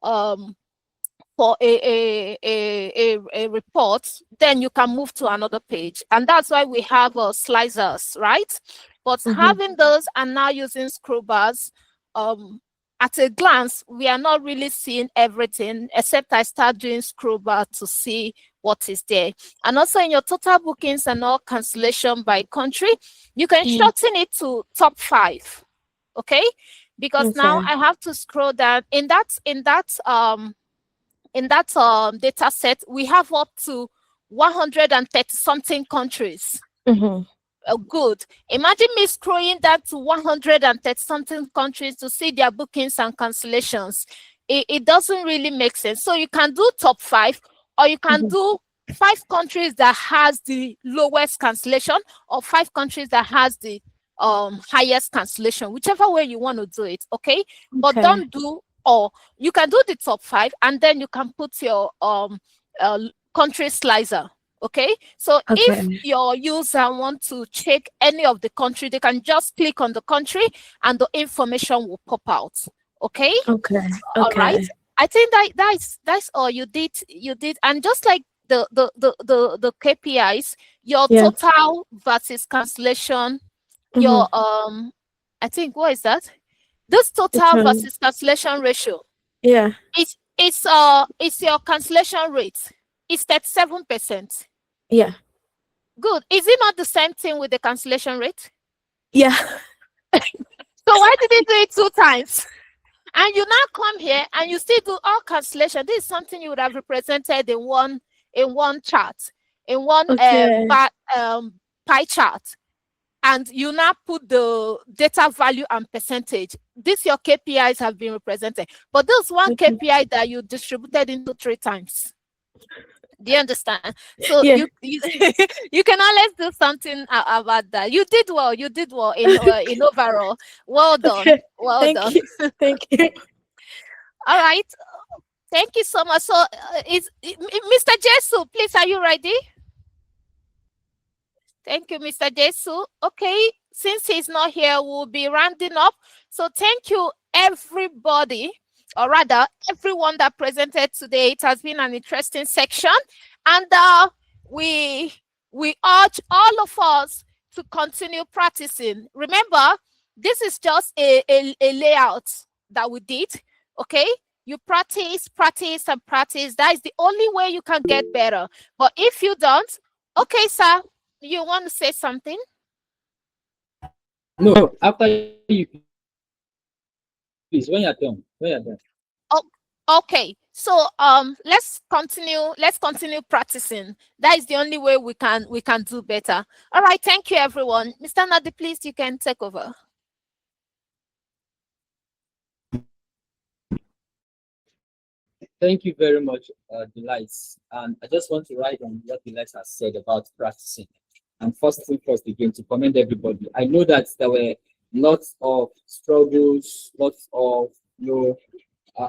S1: a report. Then you can move to another page, and that's why we have slicers, right? But having those and now using scroll bars, at a glance, we are not really seeing everything, except I start doing scroll bar to see what is there. And also in your total bookings and all cancellation by country, you can shorten it to top 5. Okay, because now I have to scroll down. In that data set, we have up to 130 something countries. Good. Imagine me scrolling that to 130 something countries to see their bookings and cancellations. It doesn't really make sense. So you can do top 5, or you can do 5 countries that has the lowest cancellation, or 5 countries that has the highest cancellation, whichever way you want to do it. Okay, but don't do, or you can do the top 5 and then you can put your country slicer. Okay, so if your user want to check any of the country, they can just click on the country and the information will pop out. Okay. All right, I think that's all you did. And just like the KPIs, your total versus cancellation, your I think, what is that? This total versus cancellation ratio.
S9: Yeah.
S1: It's your cancellation rate. It's 37%.
S9: Yeah.
S1: Good. Is it not the same thing with the cancellation rate?
S9: Yeah.
S1: So why did you do it 2 times? And you now come here and you still do all cancellation. This is something you would have represented in one chart, in one
S9: Okay.
S1: pie chart. And you now put the data value and percentage. This your KPIs have been represented. But this one
S9: Okay.
S1: KPI that you distributed into 3 times. Do you understand? So
S9: Yeah.
S1: you can always do something about that. You did well. You did well in overall. Well done.
S9: Okay.
S1: Well
S9: Thank
S1: done.
S9: you. Thank you.
S1: All right. Thank you so much. So, Mr. Jesu, please, are you ready? Thank you, Mr. Jesu. Okay, since he's not here, we'll be rounding up. So thank you, everybody, or rather, everyone that presented today. It has been an interesting section. And we urge all of us to continue practicing. Remember, this is just a layout that we did, okay? You practice, practice, and practice. That is the only way you can get better. But if you don't, okay, sir, you want to say something?
S3: No, after you, please, when you're done,
S1: Oh, okay. So let's continue practicing. That is the only way we can do better. All right, thank you, everyone. Mr. Nadi, please, you can take over.
S3: Thank you very much, Delights. And I just want to write on what Delights has said about practicing. And first thing first, again, to commend everybody. I know that there were lots of struggles, lots of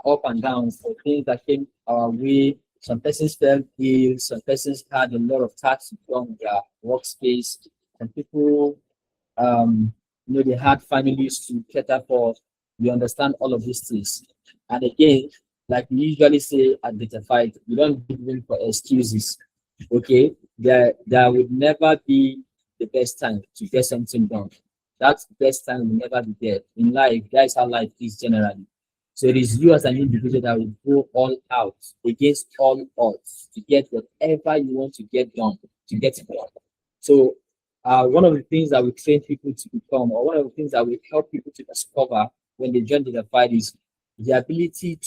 S3: up and downs, so things that came our way. Some persons felt ill, some persons had a lot of tasks from their workspace, and people, they had families to cater for. We understand all of these things. And again, like we usually say at Data Fight, we don't give room for excuses. Okay, there would never be the best time to get something done. That best time will never be there. In life, that is how life is generally. So it is you as an individual that will go all out against all odds to get whatever you want to get done, to get it done. So one of the things that we train people to become, or one of the things that we help people to discover when they join the fight, is the ability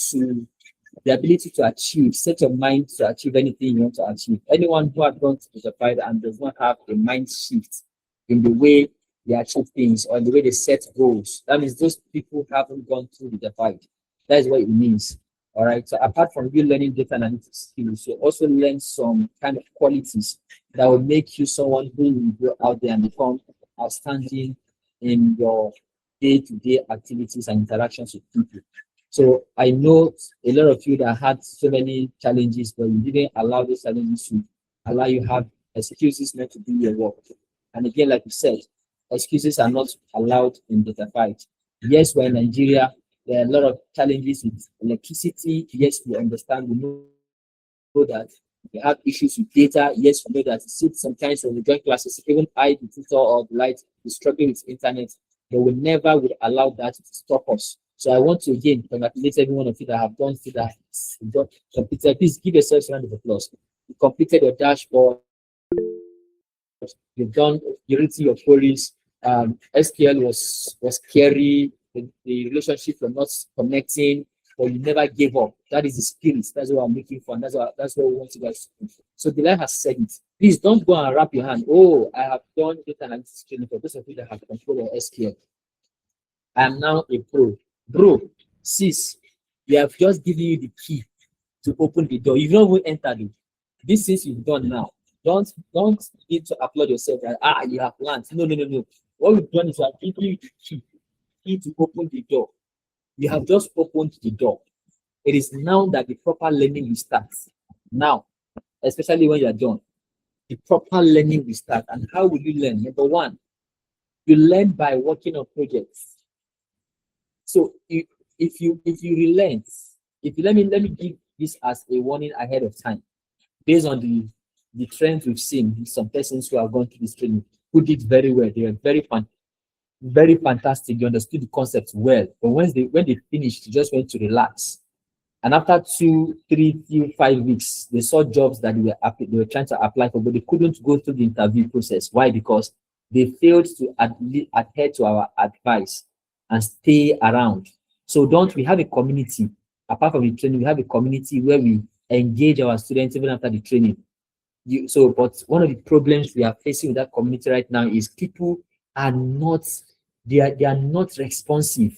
S3: to achieve, set your mind to achieve anything you want to achieve. Anyone who has gone to the fight and does not have a mind shift in the way they achieve things or in the way they set goals, that means those people haven't gone through the fight. That is what it means. All right. So apart from you learning data analytics skills, you also learn some kind of qualities that will make you someone who will go out there and become outstanding in your day-to-day activities and interactions with people. So I know a lot of you that had so many challenges, but you didn't allow those challenges to allow you have excuses not to do your work. And again, like you said, excuses are not allowed in Data Fight. Yes, we're in Nigeria. There are a lot of challenges with electricity. Yes, we understand. We know that we have issues with data. Yes, we know that sometimes when we join classes, even I, the tutor or the light, is struggling with internet. They will never would allow that to stop us. So I want to again congratulate every one of you that have gone through that. Completed. Please give yourself a round of applause. You completed your dashboard. You've written your queries. SQL was scary. The relationship were not connecting, but you never gave up. That is the spirit. That's what I'm looking for, and that's what we want you guys to do. So the life has said it. Please don't go and wrap your hand. Oh, I have done data analytics training for those of you that have control of SQL. I am now a pro. Bro, sis, we have just given you the key to open the door. You've not even entered it. This is you've done now. Don't need to applaud yourself that you have learned. No. What we've done is we have given you the key to open the door. You have just opened the door. It is now that the proper learning will start. Now, especially when you are done, the proper learning will start. And how will you learn? Number one, you learn by working on projects. So if you relent, let me give this as a warning ahead of time, based on the trends we've seen with some persons who have gone through this training, who did very well. They were very fun. very fantastic. They understood the concept well. But when they finished, they just went to relax. And after 2, 3, 5 weeks, they saw jobs that they were trying to apply for, but they couldn't go through the interview process. Why? Because they failed to adhere to our advice and stay around. So we have a community. Apart from the training, we have a community where we engage our students even after the training. But one of the problems we are facing with that community right now is people are not, they are not responsive.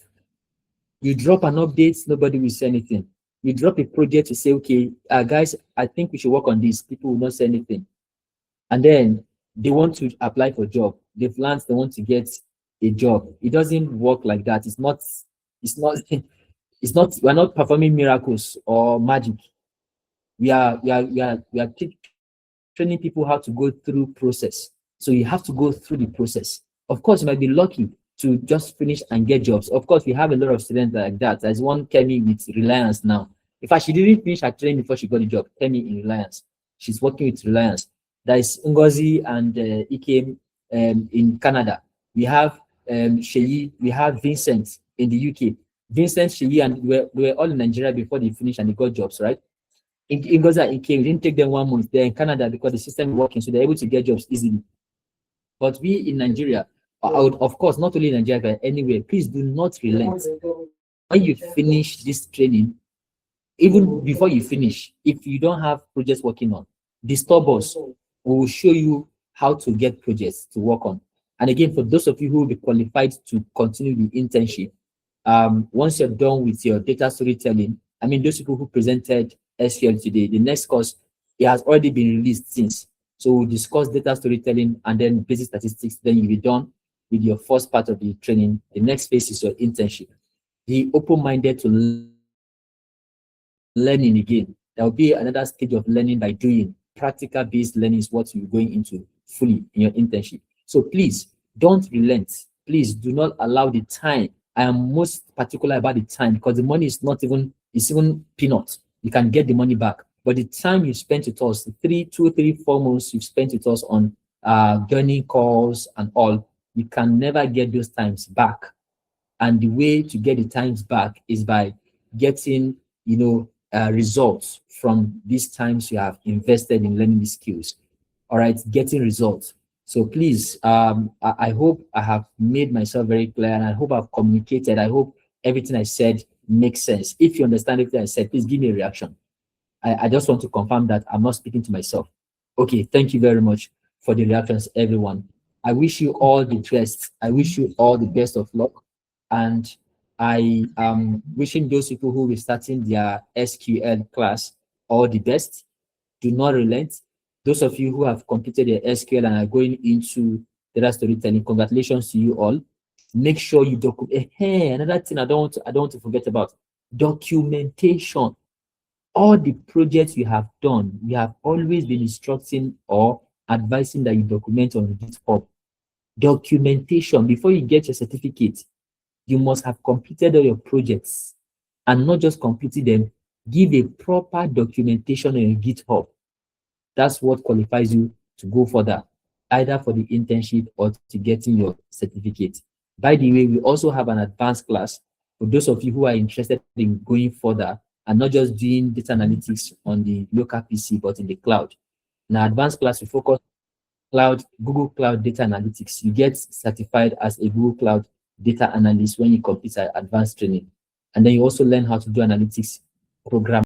S3: You drop an update, nobody will say anything. You drop a project to say, okay, guys, I think we should work on this. People will not say anything. And then they want to apply for a job. They've learned they want to get a job. It doesn't work like that. It's not, we're not performing miracles or magic. We are training people how to go through process. So you have to go through the process. Of course, you might be lucky to just finish and get jobs. Of course, we have a lot of students like that. There's one Kemi with Reliance now. In fact, she didn't finish her training before she got a job. Kemi in Reliance. She's working with Reliance. There is Ngozi and Ikem in Canada. We have Sheyi, we have Vincent in the UK. Vincent, Sheyi, and we were all in Nigeria before they finished and they got jobs, right? In Ngozi and Ikem, it didn't take them 1 month. They're in Canada because the system is working, so they're able to get jobs easily. But we in Nigeria, I would, of course, not only in Nigeria, but anywhere, please do not relent. When you finish this training, even before you finish, if you don't have projects working on, disturb us. We will show you how to get projects to work on. And again, for those of you who will be qualified to continue the internship, once you're done with your data storytelling, I mean, those people who presented SQL today, the next course, it has already been released since. So we'll discuss data storytelling and then basic statistics. Then you'll be done with your first part of the training. The next phase is your internship. Be open-minded to learning again. There will be another stage of learning by doing. Practical-based learning is what you're going into fully in your internship. So please, don't relent. Please do not allow the time. I am most particular about the time because the money is not even, it's even peanuts. You can get the money back. But the time you spent with us, 2, 3, 4 months you've spent with us on joining calls and all, you can never get those times back. And the way to get the times back is by getting, results from these times you have invested in learning these skills. All right, getting results. So please, I hope I have made myself very clear and I hope I've communicated. I hope everything I said makes sense. If you understand everything I said, please give me a reaction. I just want to confirm that I'm not speaking to myself. Okay, thank you very much for the reactions, everyone. I wish you all the best. I wish you all the best of luck. And I am wishing those people who will be starting their SQL class all the best. Do not relent. Those of you who have completed your SQL and are going into data storytelling, congratulations to you all. Make sure you document. Hey, another thing I don't want to forget about, documentation. All the projects you have done, we have always been instructing or advising that you document on GitHub. Documentation, before you get your certificate, you must have completed all your projects and not just completed them. Give a proper documentation on your GitHub. That's what qualifies you to go further, either for the internship or to getting your certificate. By the way, we also have an advanced class for those of you who are interested in going further and not just doing data analytics on the local PC, but in the cloud. In our advanced class, we focus on Google Cloud Data Analytics. You get certified as a Google Cloud Data Analyst when you complete our advanced training. And then you also learn how to do analytics program